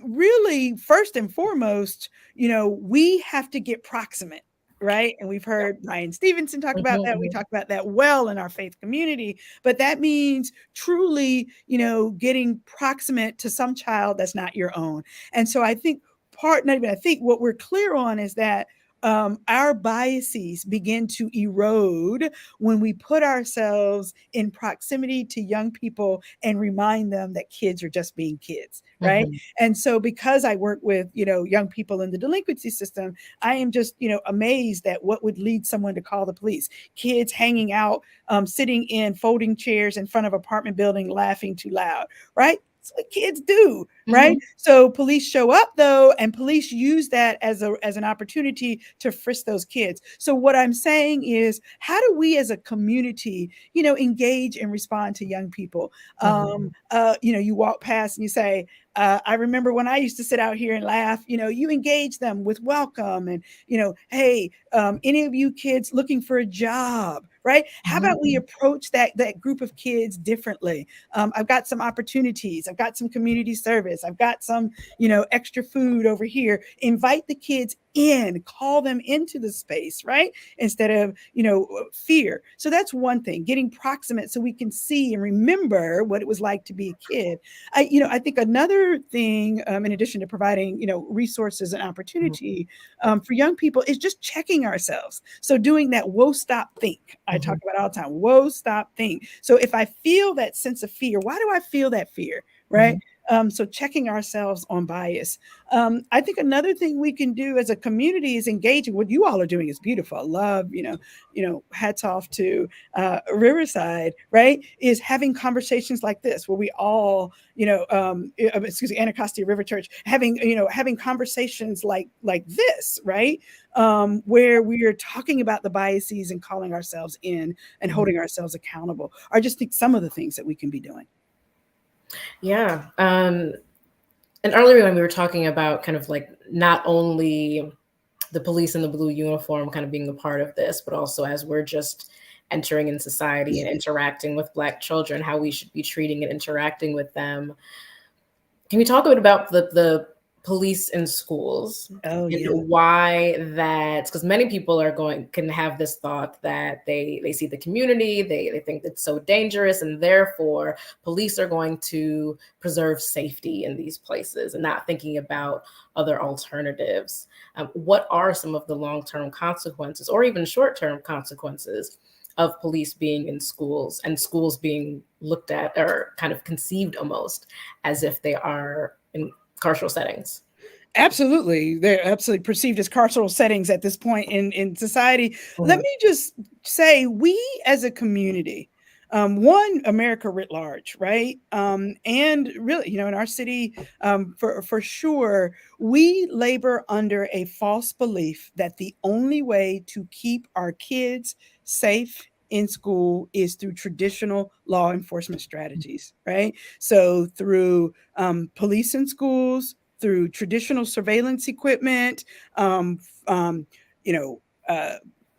Really, first and foremost, we have to get proximate. Right. And we've heard Brian Stevenson talk about that. We talk about that well in our faith community, but that means truly, getting proximate to some child that's not your own. And so I think what we're clear on is that our biases begin to erode when we put ourselves in proximity to young people and remind them that kids are just being kids, right? And so because I work with, young people in the delinquency system, I am just, amazed at what would lead someone to call the police. Kids hanging out, sitting in folding chairs in front of apartment building, laughing too loud, right? That's what kids do, right? So police show up though, and police use that as an opportunity to frisk those kids. So what I'm saying is, how do we as a community, engage and respond to young people? You walk past and you say, I remember when I used to sit out here and laugh, you engage them with welcome and, hey, any of you kids looking for a job, right? How about we approach that group of kids differently? I've got some opportunities. I've got some community service. I've got some, extra food over here. Invite the kids in, call them into the space, right? Instead of, fear. So that's one thing, getting proximate so we can see and remember what it was like to be a kid. I think another thing, in addition to providing, resources and opportunity for young people is just checking ourselves. So doing that whoa, stop, think. I talk about all the time, whoa, stop, think. So if I feel that sense of fear, why do I feel that fear, right? So checking ourselves on bias. I think another thing we can do as a community is engaging. What you all are doing is beautiful. I love, hats off to Riverside, right? Is having conversations like this where we all, Anacostia River Church, having conversations like this, right? Where we are talking about the biases and calling ourselves in and holding ourselves accountable. I just think some of the things that we can be doing. Yeah. And earlier when we were talking about kind of like not only the police in the blue uniform kind of being a part of this, but also as we're just entering in society and interacting with Black children, how we should be treating and interacting with them. Can we talk a bit about the police in schools and why that, because many people can have this thought that they see the community, they think it's so dangerous, and therefore police are going to preserve safety in these places and not thinking about other alternatives. What are some of the long-term consequences or even short-term consequences of police being in schools and schools being looked at or kind of conceived almost as if they are in carceral settings? Absolutely. They're absolutely perceived as carceral settings at this point in society. Mm-hmm. Let me just say, we as a community, one, America writ large, right? And really, in our city, for sure, we labor under a false belief that the only way to keep our kids safe in school is through traditional law enforcement strategies, right? So through police in schools, through traditional surveillance equipment,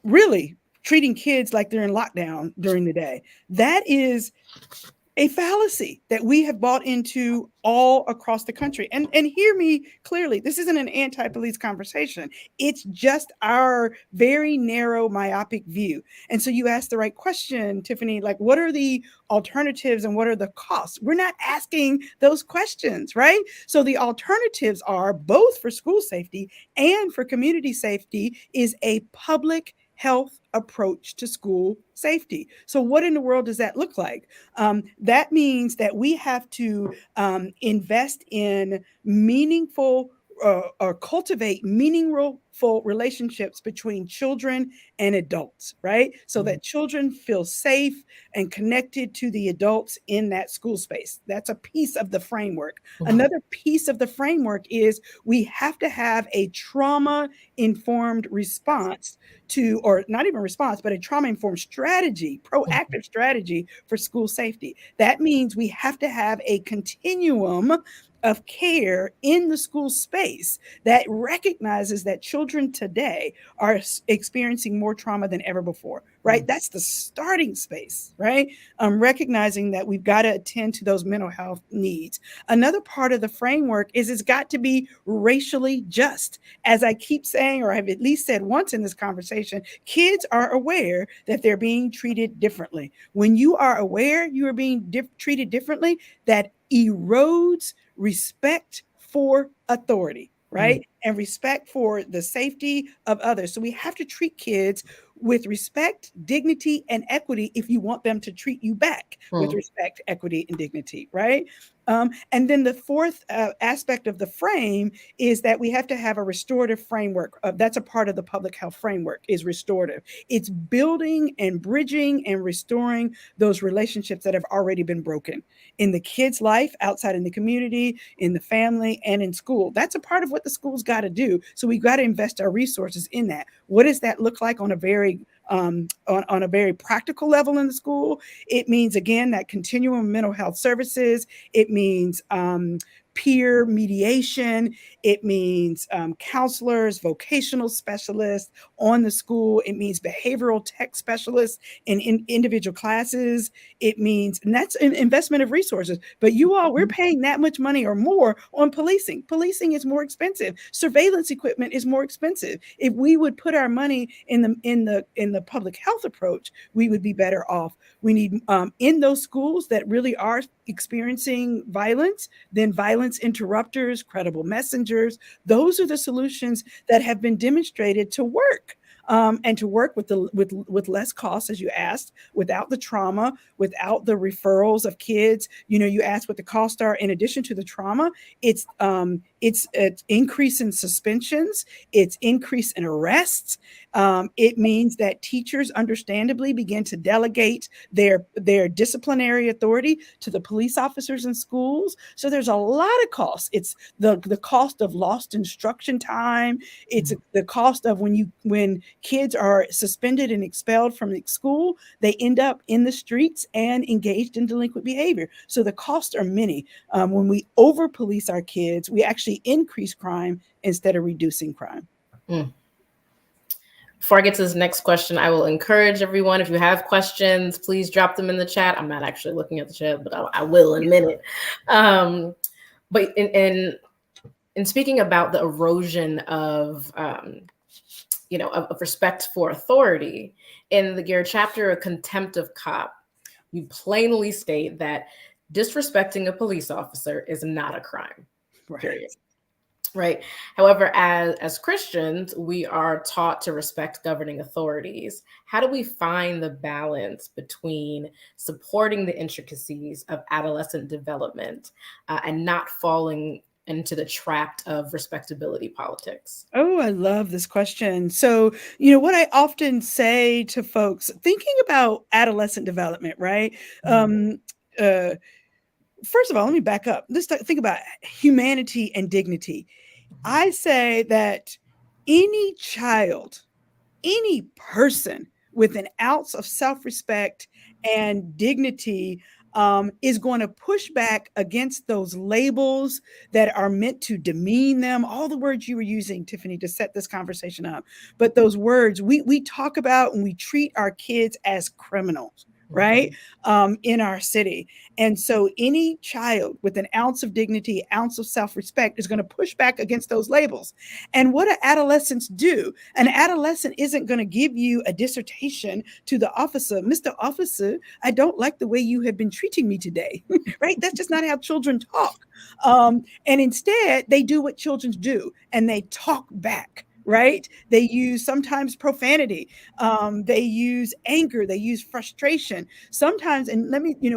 really treating kids like they're in lockdown during the day. That is a fallacy that we have bought into all across the country. And hear me clearly, this isn't an anti-police conversation. It's just our very narrow, myopic view. And so you asked the right question, Tiffany, like, what are the alternatives and what are the costs? We're not asking those questions, right? So the alternatives are, both for school safety and for community safety, is a public health approach to school safety. So what in the world does that look like? That means that we have to invest in meaningful or cultivate meaningful relationships between children and adults, right? So that children feel safe and connected to the adults in that school space. That's a piece of the framework. Another piece of the framework is we have to have a trauma-informed response to, or not even response, but a trauma-informed strategy, proactive strategy for school safety. That means we have to have a continuum of care in the school space that recognizes that children today are experiencing more trauma than ever before, right? That's the starting space, right? Recognizing that we've got to attend to those mental health needs. Another part of the framework is it's got to be racially just. As I keep saying, or I've at least said once in this conversation, kids are aware that they're being treated differently. When you are aware you are being treated differently, that erodes respect for authority, right? And respect for the safety of others. So we have to treat kids with respect, dignity, and equity if you want them to treat you back with respect, equity, and dignity, right? And then the fourth aspect of the frame is that we have to have a restorative framework. That's a part of the public health framework, is restorative. It's building and bridging and restoring those relationships that have already been broken in the kid's life, outside in the community, in the family, and in school. That's a part of what the school's got to do. So we've got to invest our resources in that. What does that look like on a very on a very practical level in the school? It means, again, that continuum of mental health services. It means peer mediation. It means counselors, vocational specialists on the school. It means behavioral tech specialists in individual classes. It means, and that's an investment of resources. But you all, we're paying that much money or more on policing. Policing is more expensive. Surveillance equipment is more expensive. If we would put our money in the public health approach, we would be better off. We need in those schools that really are experiencing violence, then violence interrupters, credible messengers. Those are the solutions that have been demonstrated to work. And to work with less costs, as you asked, without the trauma, without the referrals of kids. You asked what the costs are. In addition to the trauma, it's an increase in suspensions, it's increase in arrests. It means that teachers, understandably, begin to delegate their disciplinary authority to the police officers in schools. So there's a lot of costs. It's the cost of lost instruction time. It's the cost of when kids are suspended and expelled from the school, they end up in the streets and engaged in delinquent behavior. So the costs are many. When we over police our kids, we actually increase crime instead of reducing crime. Before I get to this next question, I will encourage everyone, if you have questions, please drop them in the chat. I'm not actually looking at the chat, but I will in a minute. But in speaking about the erosion of, of respect for authority, in your chapter, A Contempt of Cop, you plainly state that disrespecting a police officer is not a crime, period. Right. However, as Christians, we are taught to respect governing authorities. How do we find the balance between supporting the intricacies of adolescent development and not falling into the trap of respectability politics? Oh, I love this question. So, what I often say to folks thinking about adolescent development, right? First of all, let me back up. Let's think about humanity and dignity. I say that any child, any person with an ounce of self-respect and dignity is going to push back against those labels that are meant to demean them. All the words you were using, Tiffany, to set this conversation up. But those words we talk about and we treat our kids as criminals, right? In our city. And so any child with an ounce of dignity, ounce of self-respect is going to push back against those labels. And what do adolescents do? An adolescent isn't going to give you a dissertation to the officer. Mr. Officer, I don't like the way you have been treating me today, right? That's just not how children talk. And instead, they do what children do, and they talk back. Right? They use sometimes profanity. They use anger. They use frustration. Sometimes, and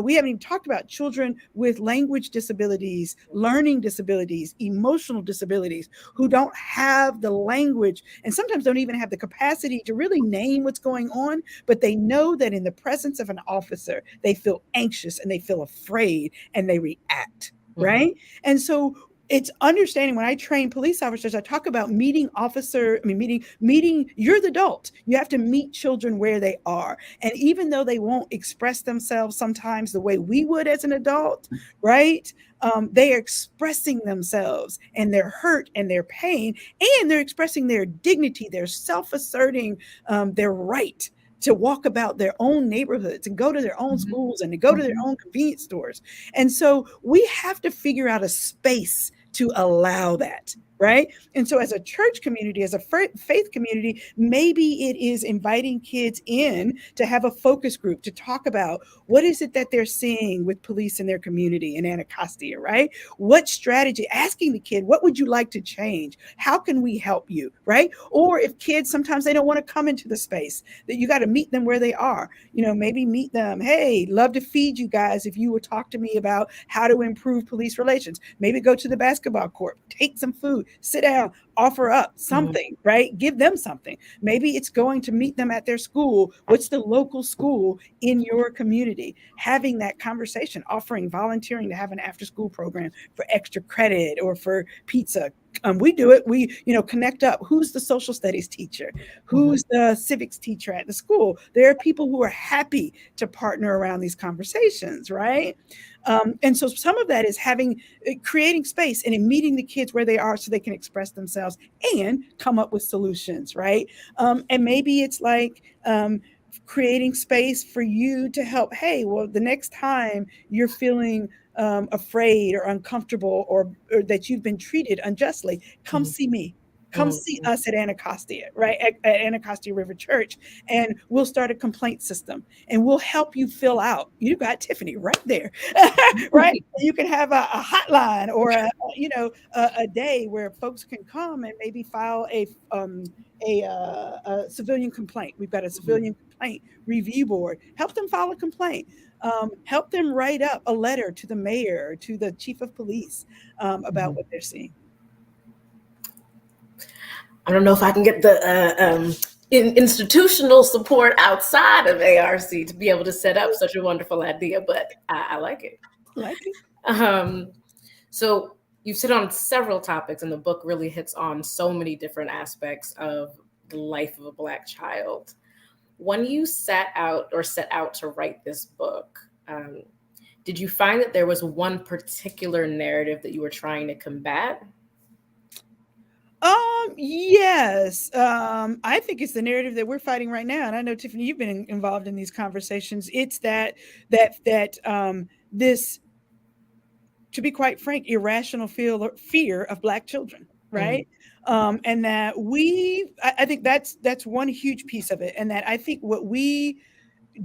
we haven't even talked about children with language disabilities, learning disabilities, emotional disabilities, who don't have the language and sometimes don't even have the capacity to really name what's going on, but they know that in the presence of an officer, they feel anxious and they feel afraid and they react. Right? And so it's understanding. When I train police officers, I talk about meeting, you're the adult. You have to meet children where they are. And even though they won't express themselves sometimes the way we would as an adult, right? They are expressing themselves and their hurt and their pain, and they're expressing their dignity. They're self-asserting their right to walk about their own neighborhoods and go to their own schools and to go to their own convenience stores. And so we have to figure out a space to allow that. Right. And so as a church community, as a faith community, maybe it is inviting kids in to have a focus group to talk about what is it that they're seeing with police in their community in Anacostia, right? What strategy, asking the kid, what would you like to change? How can we help you? Right. Or if kids, sometimes they don't want to come into the space, that you got to meet them where they are, maybe meet them. Hey, love to feed you guys. If you would talk to me about how to improve police relations, maybe go to the basketball court, take some food, sit down, offer up something, right? Give them something. Maybe it's going to meet them at their school. What's the local school in your community? Having that conversation, offering, volunteering to have an after school program for extra credit or for pizza. We do it. We, connect up. Who's the social studies teacher? Who's the civics teacher at the school? There are people who are happy to partner around these conversations, right? And so some of that is creating space and in meeting the kids where they are so they can express themselves and come up with solutions, right? And maybe it's like creating space for you to help. Hey, well, the next time you're feeling afraid or uncomfortable or that you've been treated unjustly, come see me. Come see us at Anacostia, right? At Anacostia River Church. And we'll start a complaint system and we'll help you fill out. You got Tiffany right there, right? You can have a hotline or a day where folks can come and maybe file a civilian complaint. We've got a civilian complaint review board. Help them file a complaint. Help them write up a letter to the mayor, to the chief of police about what they're seeing. I don't know if I can get the institutional support outside of ARC to be able to set up such a wonderful idea, but I like it. So you've hit on several topics, and the book really hits on so many different aspects of the life of a Black child. When you set out to write this book, did you find that there was one particular narrative that you were trying to combat? Yes. I think it's the narrative that we're fighting right now. And I know, Tiffany, you've been involved in these conversations. It's this, to be quite frank, irrational fear of Black children, right? And that I think that's one huge piece of it. And that I think what we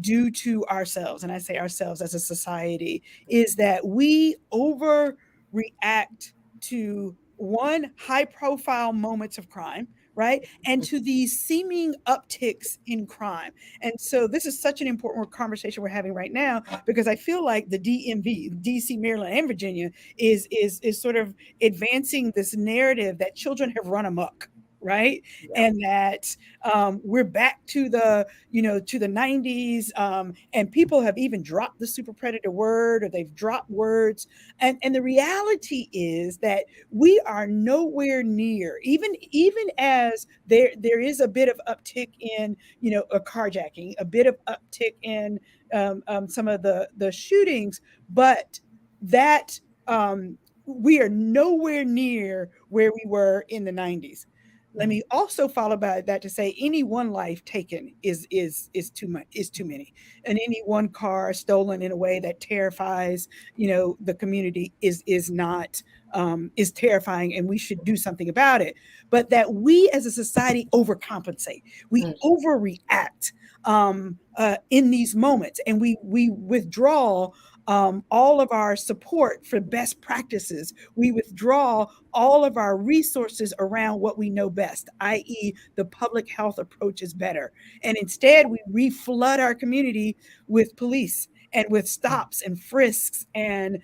do to ourselves, and I say ourselves as a society, is that we overreact to one, high profile moments of crime, right? And to these seeming upticks in crime. And so this is such an important conversation we're having right now, because I feel like the DMV, DC, Maryland, and Virginia is sort of advancing this narrative that children have run amok, right? Yeah. And that we're back to the 90s, and people have even dropped the super predator word, or they've dropped words. And the reality is that we are nowhere near, even as there is a bit of uptick in, a carjacking, a bit of uptick in some of the shootings, but that we are nowhere near where we were in the 90s. Let me also follow by that to say any one life taken is too much, is too many, and any one car stolen in a way that terrifies the community is terrifying, and we should do something about it. But that we as a society overcompensate, we overreact in these moments, and we withdraw all of our support for best practices. We withdraw all of our resources around what we know best, i.e. the public health approach is better. And instead, we reflood our community with police and with stops and frisks and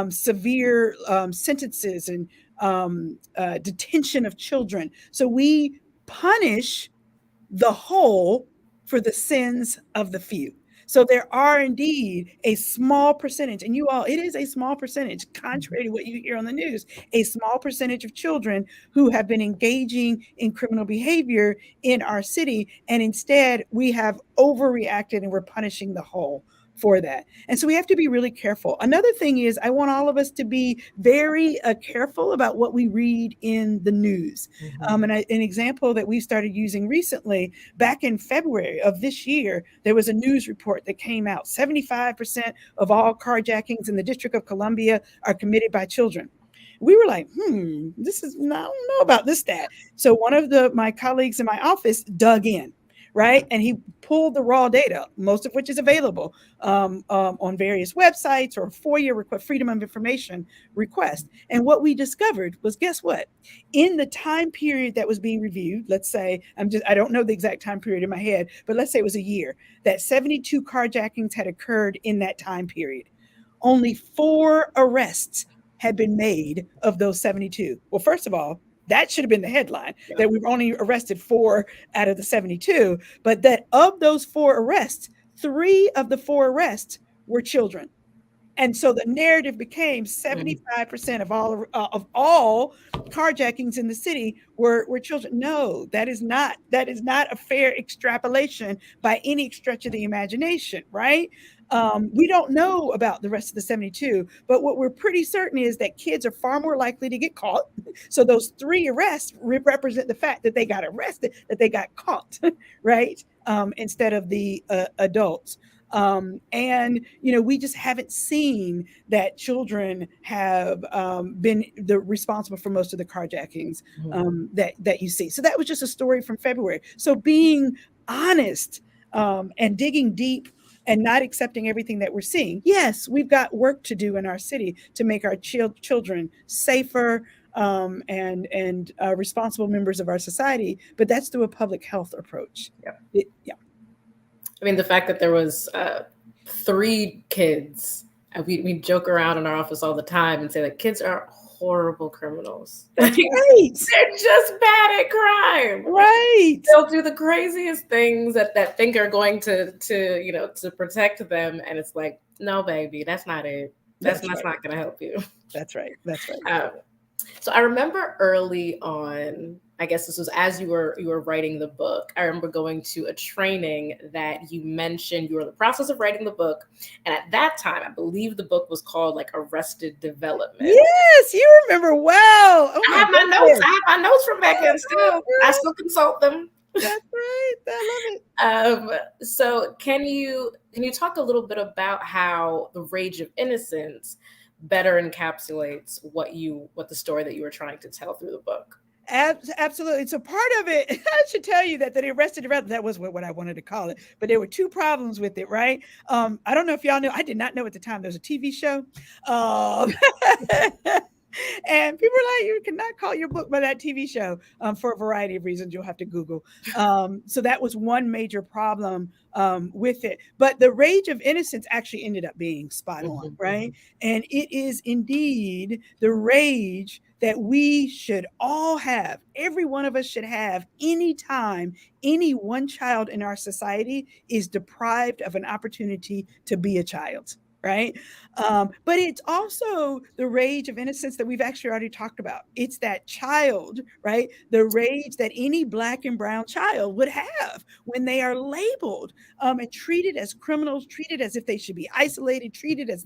severe sentences and detention of children. So we punish the whole for the sins of the few. So there are indeed a small percentage, and it is a small percentage, contrary to what you hear on the news, a small percentage of children who have been engaging in criminal behavior in our city. And instead, we have overreacted and we're punishing the whole for that. And so we have to be really careful. Another thing is, I want all of us to be very careful about what we read in the news. And an example that we started using recently, back in February of this year, there was a news report that came out. 75% of all carjackings in the District of Columbia are committed by children. We were like, I don't know about this stat. So one of my colleagues in my office dug in, right? And he pulled the raw data, most of which is available on various websites or FOIA Freedom of Information request. And what we discovered was, guess what? In the time period that was being reviewed, let's say, I don't know the exact time period in my head, but let's say it was a year, that 72 carjackings had occurred in that time period. Only 4 arrests had been made of those 72. Well, first of all, that should have been the headline, that we've only arrested 4 out of the 72, but that of those 4 arrests, 3 of the 4 arrests were children. And so the narrative became 75% of all carjackings in the city were children. No, that is not a fair extrapolation by any stretch of the imagination, right? We don't know about the rest of the 72, but what we're pretty certain is that kids are far more likely to get caught. So those 3 arrests represent the fact that they got arrested, that they got caught, right? Instead of the adults. And we just haven't seen that children have been responsible for most of the carjackings that you see. So that was just a story from February. So being honest and digging deep and not accepting everything that we're seeing. Yes, we've got work to do in our city to make our children safer and responsible members of our society, but that's through a public health approach. I mean, the fact that there was 3 kids, we joke around in our office all the time and say that kids are horrible criminals. That's right. They're just bad at crime. Right. They'll do the craziest things that think are going to protect them, and it's like, no, baby, that's not it. That's not going to help you. That's right. That's right. So I remember early on, I guess this was as you were writing the book. I remember going to a training that you mentioned you were in the process of writing the book. And at that time, I believe the book was called like Arrested Development. Yes, you remember well. Oh I have my goodness. notes. I have my notes from back then still. I still consult them. That's right. I love it. So can you talk a little bit about how the Rage of Innocence better encapsulates what the story that you were trying to tell through the book? Absolutely. So part of it, I should tell you that Arrested Development, that was what I wanted to call it, but there were two problems with it, right? I don't know if y'all knew, I did not know at the time there was a TV show. And people are like, you cannot call your book by that TV show for a variety of reasons. You'll have to Google. So that was one major problem with it. But the Rage of Innocence actually ended up being spot on, right? And it is indeed the rage that we should all have. Every one of us should have anytime any one child in our society is deprived of an opportunity to be a child. Right. But it's also the rage of innocence that we've actually already talked about. It's that child, right? The rage that any Black and brown child would have when they are labeled and treated as criminals, treated as if they should be isolated, treated as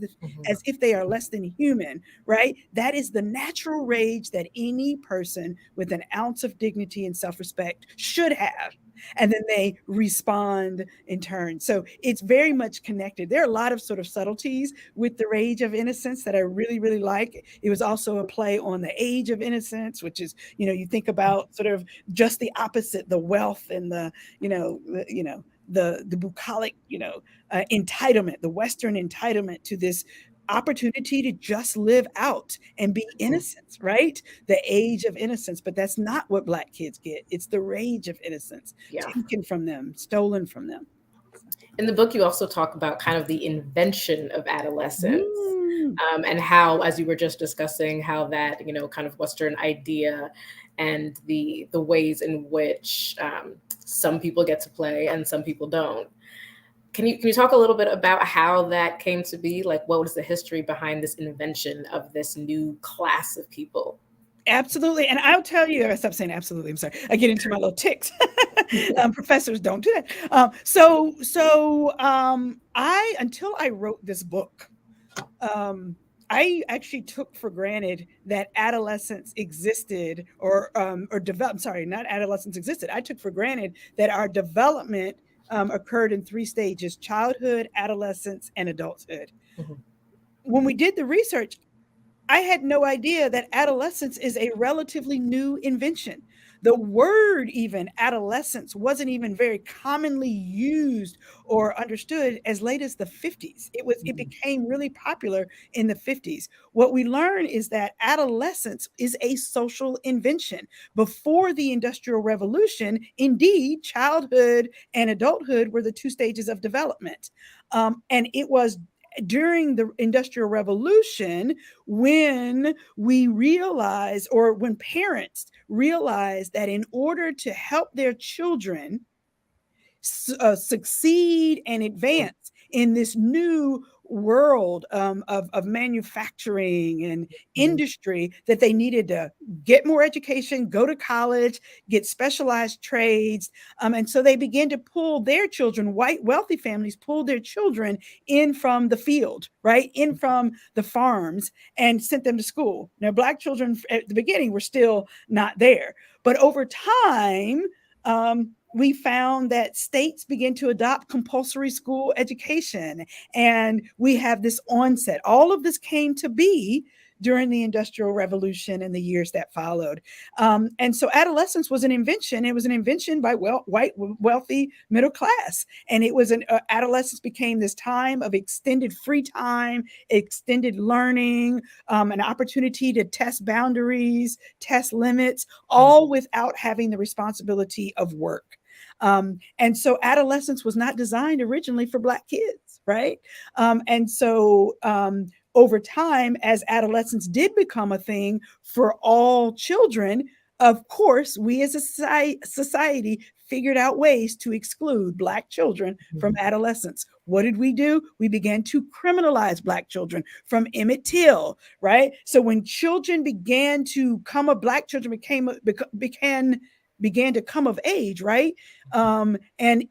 if they are less than human, right? That is the natural rage that any person with an ounce of dignity and self-respect should have. And then they respond in turn. So it's very much connected. There are a lot of sort of subtleties with the Rage of Innocence that I really, really like. It was also a play on the Age of Innocence, which is, you think about sort of just the opposite, the wealth and the bucolic, entitlement, the Western entitlement to this opportunity to just live out and be innocent, right? The Age of Innocence, but that's not what Black kids get. It's the Rage of Innocence, taken from them, stolen from them. In the book, you also talk about kind of the invention of adolescence and how, as you were just discussing, how that, kind of Western idea and the ways in which some people get to play and some people don't. Can you talk a little bit about how that came to be? Like, what was the history behind this invention of this new class of people? Absolutely. And I'll tell you, I stop saying absolutely. I'm sorry. I get into my little tics. Professors don't do that. Until I wrote this book, I actually took for granted that adolescence existed not adolescence existed. I took for granted that our development occurred in three stages: childhood, adolescence, and adulthood. When we did the research, I had no idea that adolescence is a relatively new invention. The word even adolescence wasn't even very commonly used or understood as late as the 50s. It became really popular in the 50s. What we learn is that adolescence is a social invention. Before the Industrial Revolution, indeed, childhood and adulthood were the two stages of development. And it was during the Industrial Revolution when we realized, or when parents realized, that in order to help their children succeed and advance in this new world of manufacturing and industry, that they needed to get more education, go to college, get specialized trades. And so they began to pull their children, white wealthy families pulled their children in from the field, right? In from the farms, and sent them to school. Now, Black children at the beginning were still not there. But over time, we found that states began to adopt compulsory school education, and we have this onset. All of this came to be during the Industrial Revolution and the years that followed. And so adolescence was an invention. It was an invention by white, wealthy, middle class. And it was adolescence became this time of extended free time, extended learning, an opportunity to test boundaries, test limits, all without having the responsibility of work. And so adolescence was not designed originally for Black kids, right? And so over time, as adolescence did become a thing for all children, of course, we as a society figured out ways to exclude Black children from adolescence. What did we do? We began to criminalize Black children from Emmett Till, right? So when children began to come of Black children began to come of age, right? And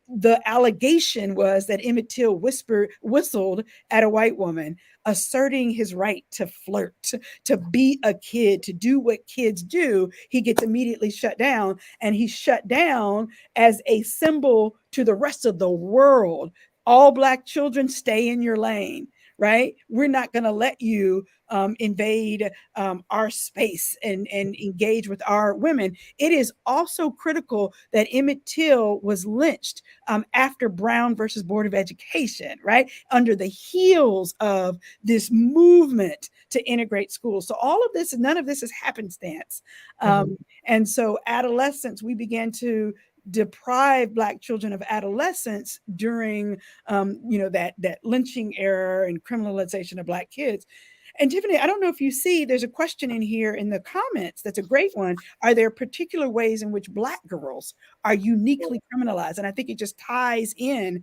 the allegation was that Emmett Till whistled at a white woman, asserting his right to flirt, to be a kid, to do what kids do. He gets immediately shut down, and he's shut down as a symbol to the rest of the world. All Black children, stay in your lane, right? We're not going to let you invade our space and engage with our women. It is also critical that Emmett Till was lynched after Brown versus Board of Education, right? Under the heels of this movement to integrate schools. So all of this, none of this is happenstance. And so adolescence, we began to deprive Black children of adolescence during, that lynching era and criminalization of Black kids. And Tiffany, I don't know if you see, there's a question in here in the comments. That's a great one. Are there particular ways in which Black girls are uniquely criminalized? And I think it just ties in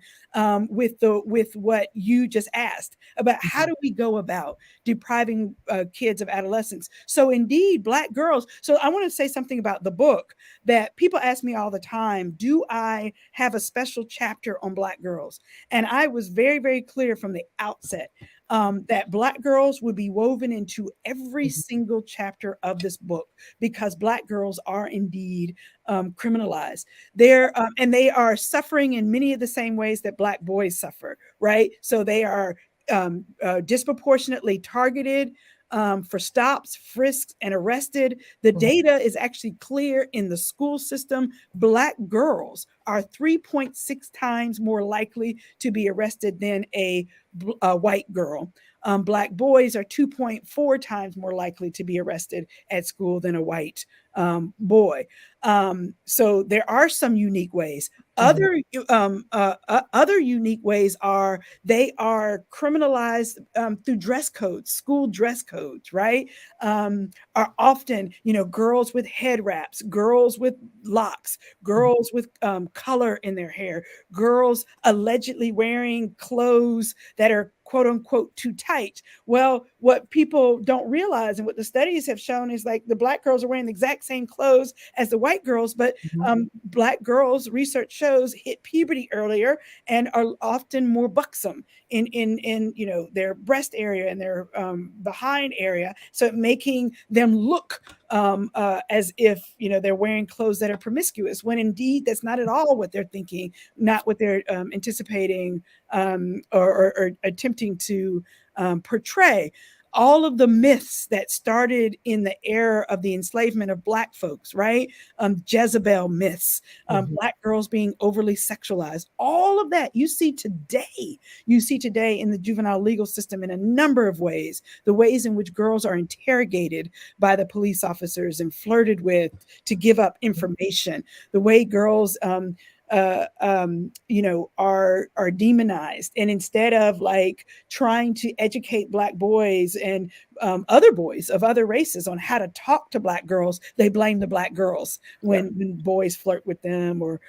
with what you just asked about how do we go about depriving kids of adolescence. So indeed, Black girls. So I want to say something about the book that people ask me all the time. Do I have a special chapter on Black girls? And I was very, very clear from the outset that Black girls would be woven into every single chapter of this book, because Black girls are indeed criminalized. And they are suffering in many of the same ways that Black boys suffer, right? So they are disproportionately targeted for stops, frisks, and arrested. The data is actually clear in the school system. Black girls are 3.6 times more likely to be arrested than a white girl. Black boys are 2.4 times more likely to be arrested at school than a white boy. So there are some unique ways. Other unique ways are they are criminalized through dress codes, school dress codes, right? Are often, girls with head wraps, girls with locks, girls with color in their hair, girls allegedly wearing clothes that are quote unquote too tight. Well, what people don't realize and what the studies have shown is like the Black girls are wearing the exact same clothes as the white girls, but Black girls, research shows, hit puberty earlier and are often more buxom in their breast area and their behind area, so making them look as if they're wearing clothes that are promiscuous, when indeed that's not at all what they're thinking, not what they're anticipating or attempting to portray. All of the myths that started in the era of the enslavement of Black folks, right? Jezebel myths, Black girls being overly sexualized, all of that you see today. You see today in the juvenile legal system in a number of ways, the ways in which girls are interrogated by the police officers and flirted with to give up information, the way girls are demonized. And instead of like trying to educate Black boys and other boys of other races on how to talk to Black girls, they blame the Black girls when boys flirt with them or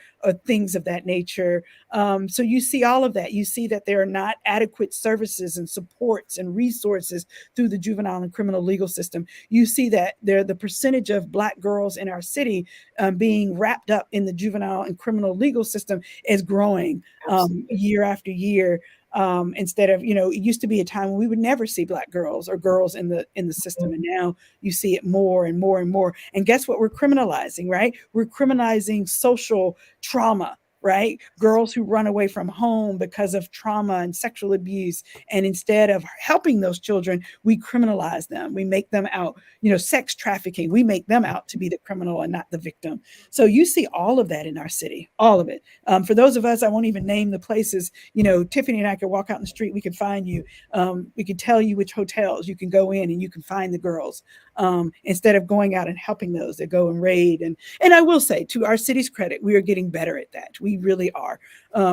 things of that nature. So you see all of that. You see that there are not adequate services and supports and resources through the juvenile and criminal legal system. You see that the percentage of Black girls in our city being wrapped up in the juvenile and criminal legal system is growing year after year. Instead of, it used to be a time when we would never see Black girls or girls in the system. And now you see it more and more and more. And guess what we're criminalizing, right? We're criminalizing social trauma, right? Girls who run away from home because of trauma and sexual abuse. And instead of helping those children, we criminalize them. We make them out, sex trafficking. We make them out to be the criminal and not the victim. So you see all of that in our city, all of it. For those of us, I won't even name the places, Tiffany and I could walk out in the street. We could find you. We could tell you which hotels you can go in and you can find the girls. Instead of going out and helping those that go and raid. And I will say, to our city's credit, we are getting better at that. We really are.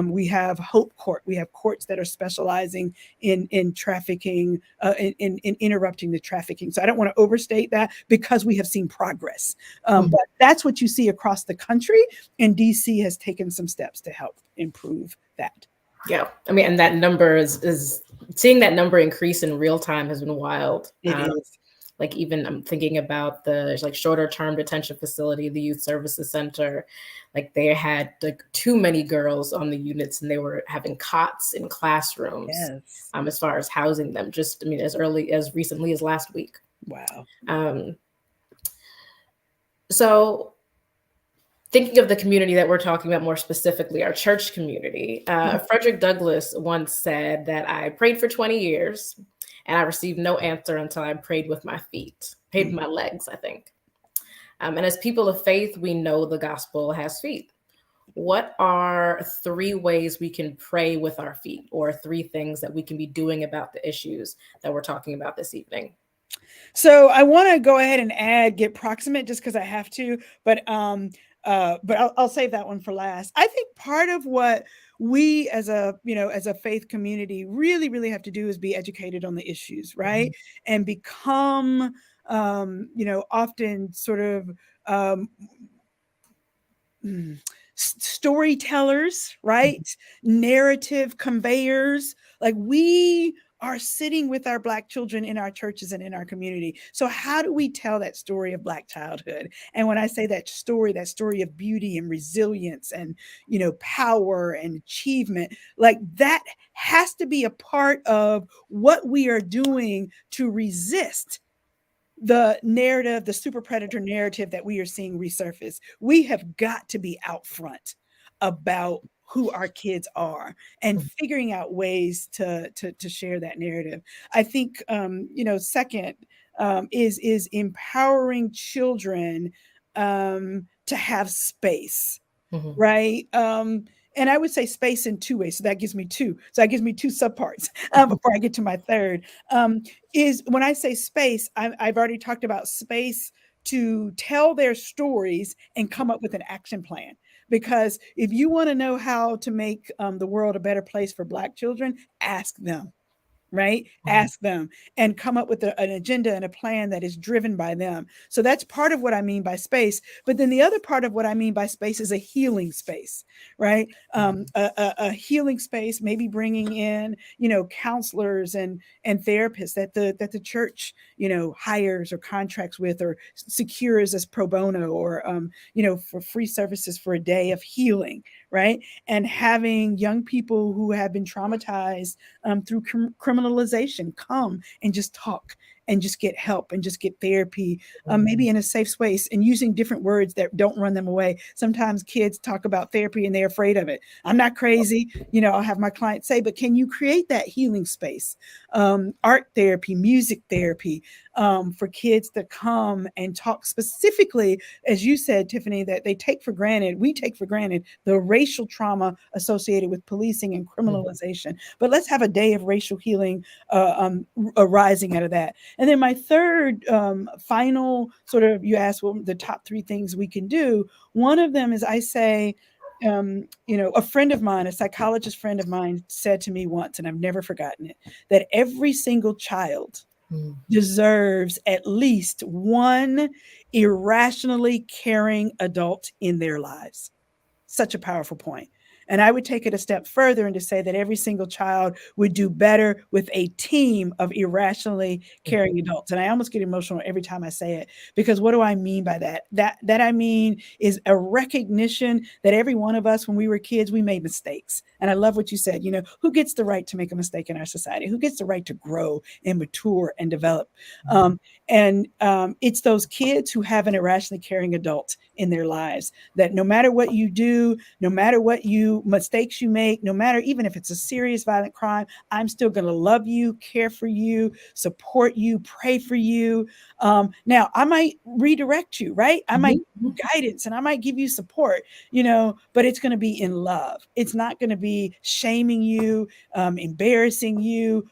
We have Hope Court. We have courts that are specializing in trafficking, in interrupting the trafficking. So I don't want to overstate that because we have seen progress. But that's what you see across the country. And DC has taken some steps to help improve that. Yeah, I mean, and that number is seeing that number increase in real time has been wild. It is. Like even I'm thinking about the like shorter term detention facility, the youth services center, like they had like too many girls on the units and they were having cots in classrooms. Yes. As far as housing them, just I mean as recently as last week. Wow. So thinking of the community that we're talking about more specifically, our church community, Frederick Douglass once said that I prayed for 20 years and I received no answer until I prayed with my feet, prayed with my legs, I think. And as people of faith, we know the gospel has feet. What are 3 ways we can pray with our feet, or 3 things that we can be doing about the issues that we're talking about this evening? So I want to go ahead and get proximate just because I have to, but I'll save that one for last. I think part of what we as a faith community really have to do is be educated on the issues, right? Mm-hmm. And become often sort of storytellers, right? Mm-hmm. Narrative conveyors. Like we are sitting with our Black children in our churches and in our community. So how do we tell that story of Black childhood? And when I say that story of beauty and resilience and, power and achievement, like that has to be a part of what we are doing to resist the narrative, the super predator narrative that we are seeing resurface. We have got to be out front about who our kids are and figuring out ways to share that narrative. I think, second is empowering children to have space, right? And I would say space in 2 ways. So that gives me 2. So that gives me 2 subparts before I get to my third. Is when I say space, I've already talked about space to tell their stories and come up with an action plan. Because if you want to know how to make the world a better place for Black children, ask them. Right? Ask them and come up with an agenda and a plan that is driven by them. So that's part of what I mean by space. But then the other part of what I mean by space is a healing space, right? A healing space, maybe bringing in, counselors and therapists that the church, hires or contracts with or secures as pro bono or, for free services for a day of healing, right? And having young people who have been traumatized through criminalization come and just talk and just get help and just get therapy, maybe in a safe space and using different words that don't run them away. Sometimes kids talk about therapy and they're afraid of it. I'm not crazy. I'll have my clients say, but can you create that healing space? Art therapy, music therapy, for kids to come and talk specifically, as you said, Tiffany, that we take for granted the racial trauma associated with policing and criminalization. But let's have a day of racial healing arising out of that. And then my third final sort of, you asked what the top 3 things we can do. One of them is I say, a friend of mine, a psychologist friend of mine said to me once, and I've never forgotten it, that every single child deserves at least one irrationally caring adult in their lives. Such a powerful point. And I would take it a step further and to say that every single child would do better with a team of irrationally caring adults. And I almost get emotional every time I say it, because what do I mean by that? That I mean is a recognition that every one of us, when we were kids, we made mistakes. And I love what you said, who gets the right to make a mistake in our society? Who gets the right to grow and mature and develop? It's those kids who have an irrationally caring adult in their lives that no matter what you do, no matter what mistakes you make, no matter even if it's a serious violent crime, I'm still going to love you, care for you, support you, pray for you. Now I might redirect you, right? I might give you guidance and I might give you support, but it's going to be in love. It's not going to be shaming you, embarrassing you,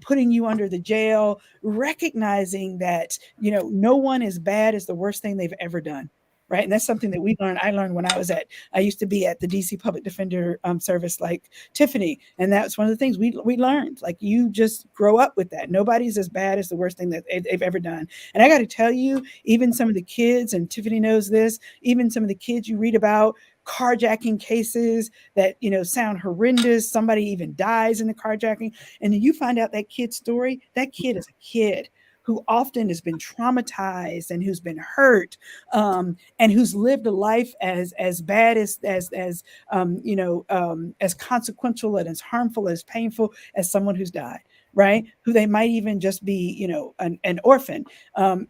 putting you under the jail, recognizing that, no one is bad as the worst thing they've ever done. Right. And that's something that I learned when I used to be at the DC Public Defender service like Tiffany. And that's one of the things we learned. Like, you just grow up with that. Nobody's as bad as the worst thing that they've ever done. And I got to tell you, even some of the kids, and Tiffany knows this, even some of the kids you read about carjacking cases that, sound horrendous. Somebody even dies in the carjacking. And then you find out that kid's story. That kid is a kid who often has been traumatized and who's been hurt, and who's lived a life as bad as consequential and as harmful, as painful as someone who's died, right? Who they might even just be, an orphan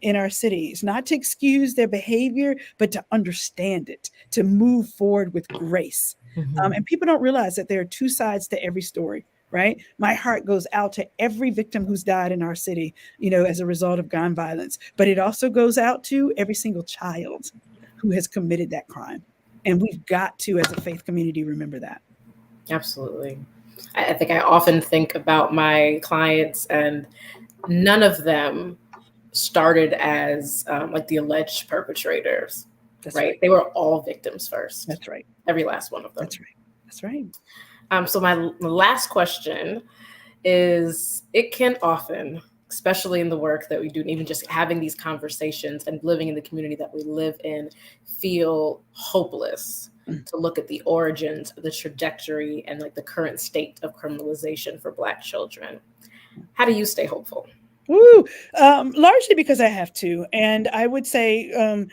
in our cities. Not to excuse their behavior, but to understand it, to move forward with grace. And people don't realize that there are two sides to every story. Right. My heart goes out to every victim who's died in our city, as a result of gun violence. But it also goes out to every single child who has committed that crime. And we've got to, as a faith community, remember that. Absolutely. I think I often think about my clients, and none of them started as like the alleged perpetrators. That's right. They were all victims first. That's right. Every last one of them. That's right. That's right. So my last question is, it can often, especially in the work that we do, and even just having these conversations and living in the community that we live in, feel hopeless to look at the origins, the trajectory, and like the current state of criminalization for Black children. How do you stay hopeful? Largely because I have to. And I would say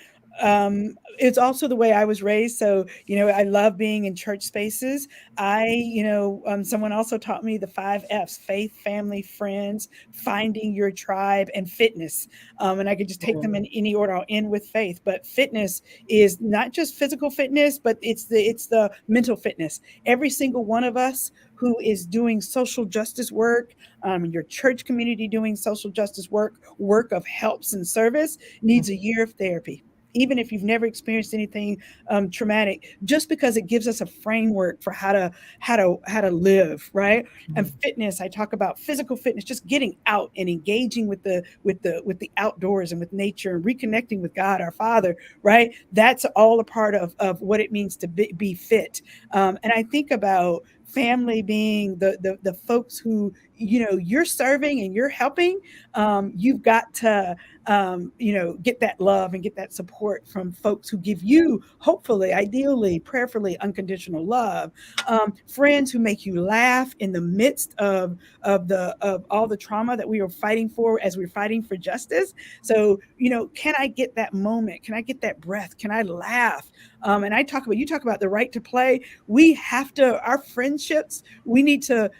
it's also the way I was raised. So, I love being in church spaces. Someone also taught me the 5 F's: faith, family, friends, finding your tribe, and fitness. And I could just take them in any order. I'll end with faith. But fitness is not just physical fitness, but it's the mental fitness. Every single one of us who is doing social justice work, your church community doing social justice work of helps and service, needs a year of therapy. Even if you've never experienced anything traumatic, just because it gives us a framework for how to live, right? And fitness, I talk about physical fitness, just getting out and engaging with the outdoors and with nature and reconnecting with God, our Father, right? That's all a part of what it means to be fit. And I think about family being the folks who, you're serving and you're helping. You've got to get that love and get that support from folks who give you, hopefully, ideally, prayerfully, unconditional love. Friends who make you laugh in the midst of all the trauma that we are fighting for as we're fighting for justice. So, can I get that moment? Can I get that breath? Can I laugh? And you talk about the right to play. We have to, our friendships, we need to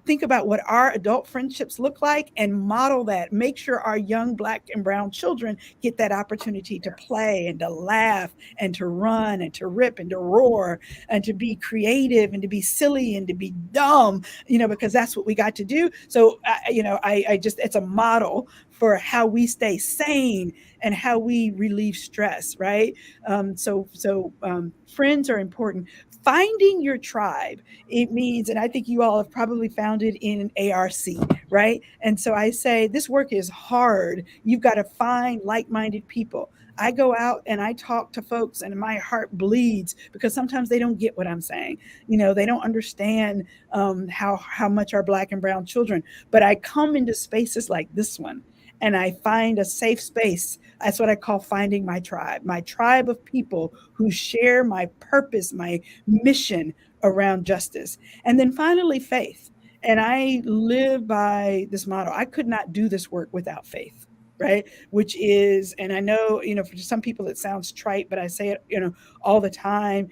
think about what our adult friendships look like and model that. Make sure our young Black and brown children get that opportunity to play and to laugh and to run and to rip and to roar and to be creative and to be silly and to be dumb, because that's what we got to do. So, it's a model for how we stay sane and how we relieve stress, right? So friends are important. Finding your tribe, it means, and I think you all have probably found it in ARC, right? And so I say, this work is hard. You've got to find like-minded people. I go out and I talk to folks and my heart bleeds because sometimes they don't get what I'm saying. They don't understand how much our Black and brown children, but I come into spaces like this one and I find a safe space. That's what I call finding my tribe of people who share my purpose, my mission around justice. And then finally, faith. And I live by this motto. I could not do this work without faith, right? Which is, and I know, for some people it sounds trite, but I say it, all the time,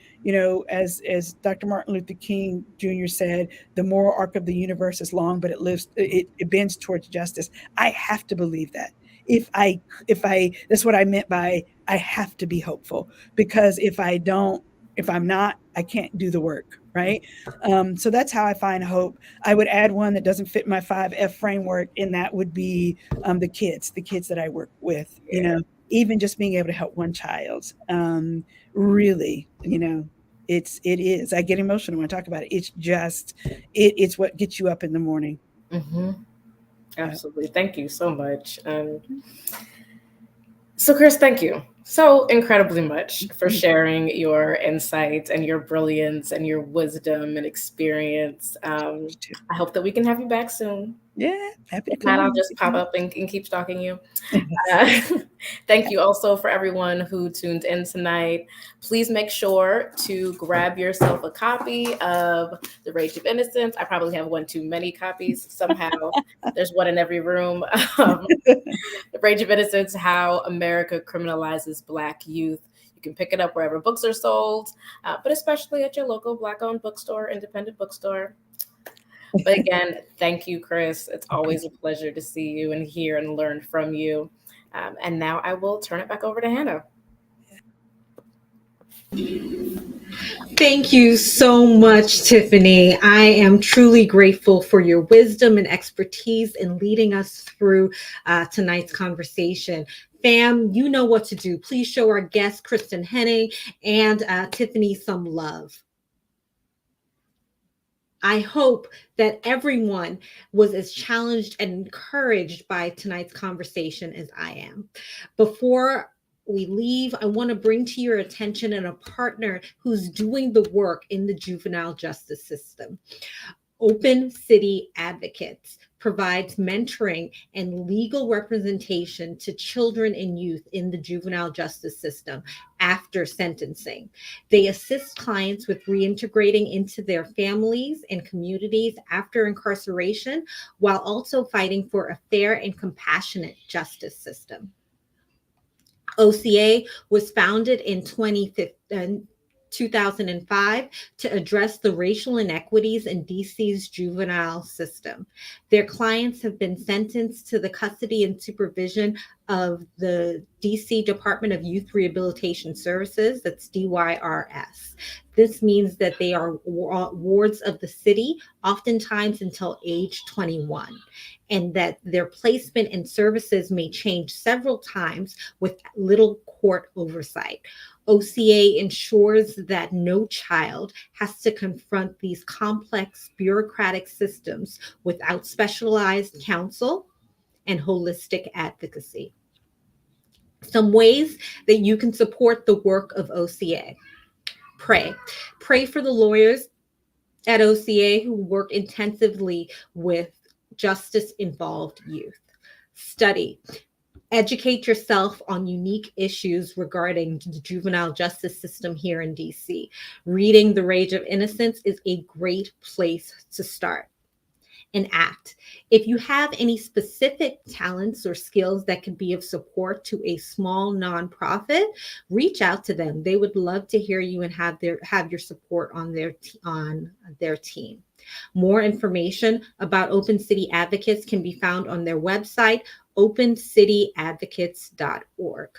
as Dr. Martin Luther King Jr. said, the moral arc of the universe is long, but it bends towards justice. I have to believe that. If I, that's what I meant by, I have to be hopeful, because if I'm not, I can't do the work, right? So that's how I find hope. I would add one that doesn't fit my 5F framework, and that would be the kids that I work with, even just being able to help one child. Really, it is, I get emotional when I talk about it. It's just, it's what gets you up in the morning. Mm-hmm. Absolutely. Thank you so much. So Chris, thank you so incredibly much for sharing your insights and your brilliance and your wisdom and experience. I hope that we can have you back soon. Yeah, happy to If not, come I'll on. just pop up and keep stalking you. Thank you also for everyone who tuned in tonight. Please make sure to grab yourself a copy of The Rage of Innocence. I probably have one too many copies. Somehow there's one in every room. The Rage of Innocence, How America Criminalizes Black Youth. You can pick it up wherever books are sold, but especially at your local Black-owned bookstore, independent bookstore. But again, thank you, Chris. It's always a pleasure to see you and hear and learn from you. And now I will turn it back over to Hannah. Thank you so much, Tiffany. I am truly grateful for your wisdom and expertise in leading us through tonight's conversation. Fam, you know what to do. Please show our guest, Kristin Henning, and Tiffany some love. I hope that everyone was as challenged and encouraged by tonight's conversation as I am. Before we leave, I want to bring to your attention a partner who's doing the work in the juvenile justice system. Open City Advocates provides mentoring and legal representation to children and youth in the juvenile justice system after sentencing. They assist clients with reintegrating into their families and communities after incarceration, while also fighting for a fair and compassionate justice system. OCA was founded in 2005 to address the racial inequities in DC's juvenile system. Their clients have been sentenced to the custody and supervision of the DC Department of Youth Rehabilitation Services, that's DYRS. This means that they are wards of the city, oftentimes until age 21, and that their placement and services may change several times with little court oversight. OCA ensures that no child has to confront these complex bureaucratic systems without specialized counsel and holistic advocacy. Some ways that you can support the work of OCA. Pray. Pray for the lawyers at OCA who work intensively with justice-involved youth. Study. Educate yourself on unique issues regarding the juvenile justice system here in DC. Reading The Rage of Innocence is a great place to start. And act. If you have any specific talents or skills that could be of support to a small nonprofit, reach out to them. They would love to hear you and have your support on their team. More information about Open City Advocates can be found on their website, opencityadvocates.org.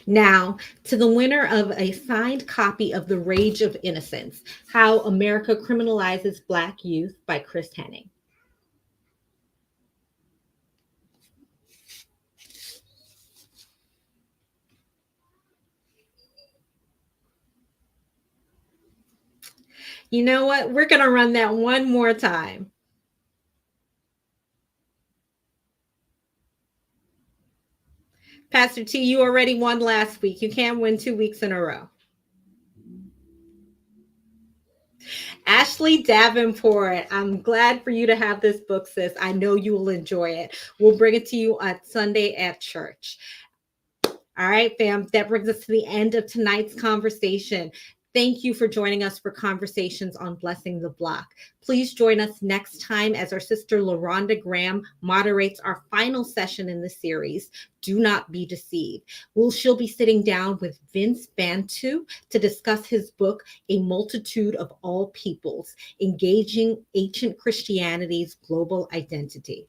Now, to the winner of a signed copy of The Rage of Innocence, How America Criminalizes Black Youth by Kristin Henning. You know what? We're going to run that one more time. Pastor T, you already won last week. You can't win 2 weeks in a row. Ashley Davenport, I'm glad for you to have this book, sis. I know you will enjoy it. We'll bring it to you on Sunday at church. All right, fam, that brings us to the end of tonight's conversation. Thank you for joining us for Conversations on Blessing the Block. Please join us next time as our sister LaRonda Graham moderates our final session in the series, Do Not Be Deceived. She'll be sitting down with Vince Bantu to discuss his book, A Multitude of All Peoples, Engaging Ancient Christianity's Global Identity.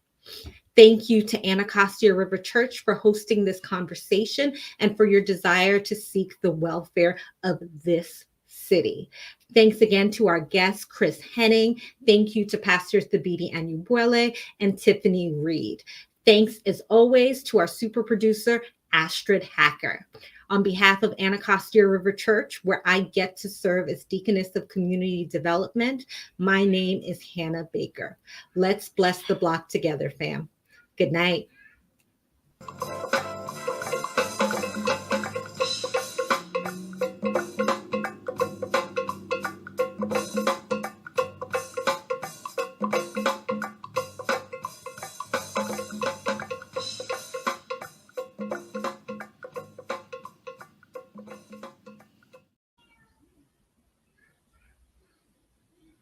Thank you to Anacostia River Church for hosting this conversation and for your desire to seek the welfare of this city. Thanks again to our guest, Kristin Henning. Thank you to Pastors Thabiti Anyabwile and Tiffany Reid. Thanks, as always, to our super producer, Astrid Hacker. On behalf of Anacostia River Church, where I get to serve as Deaconess of Community Development, my name is Hannah Baker. Let's bless the block together, fam. Good night.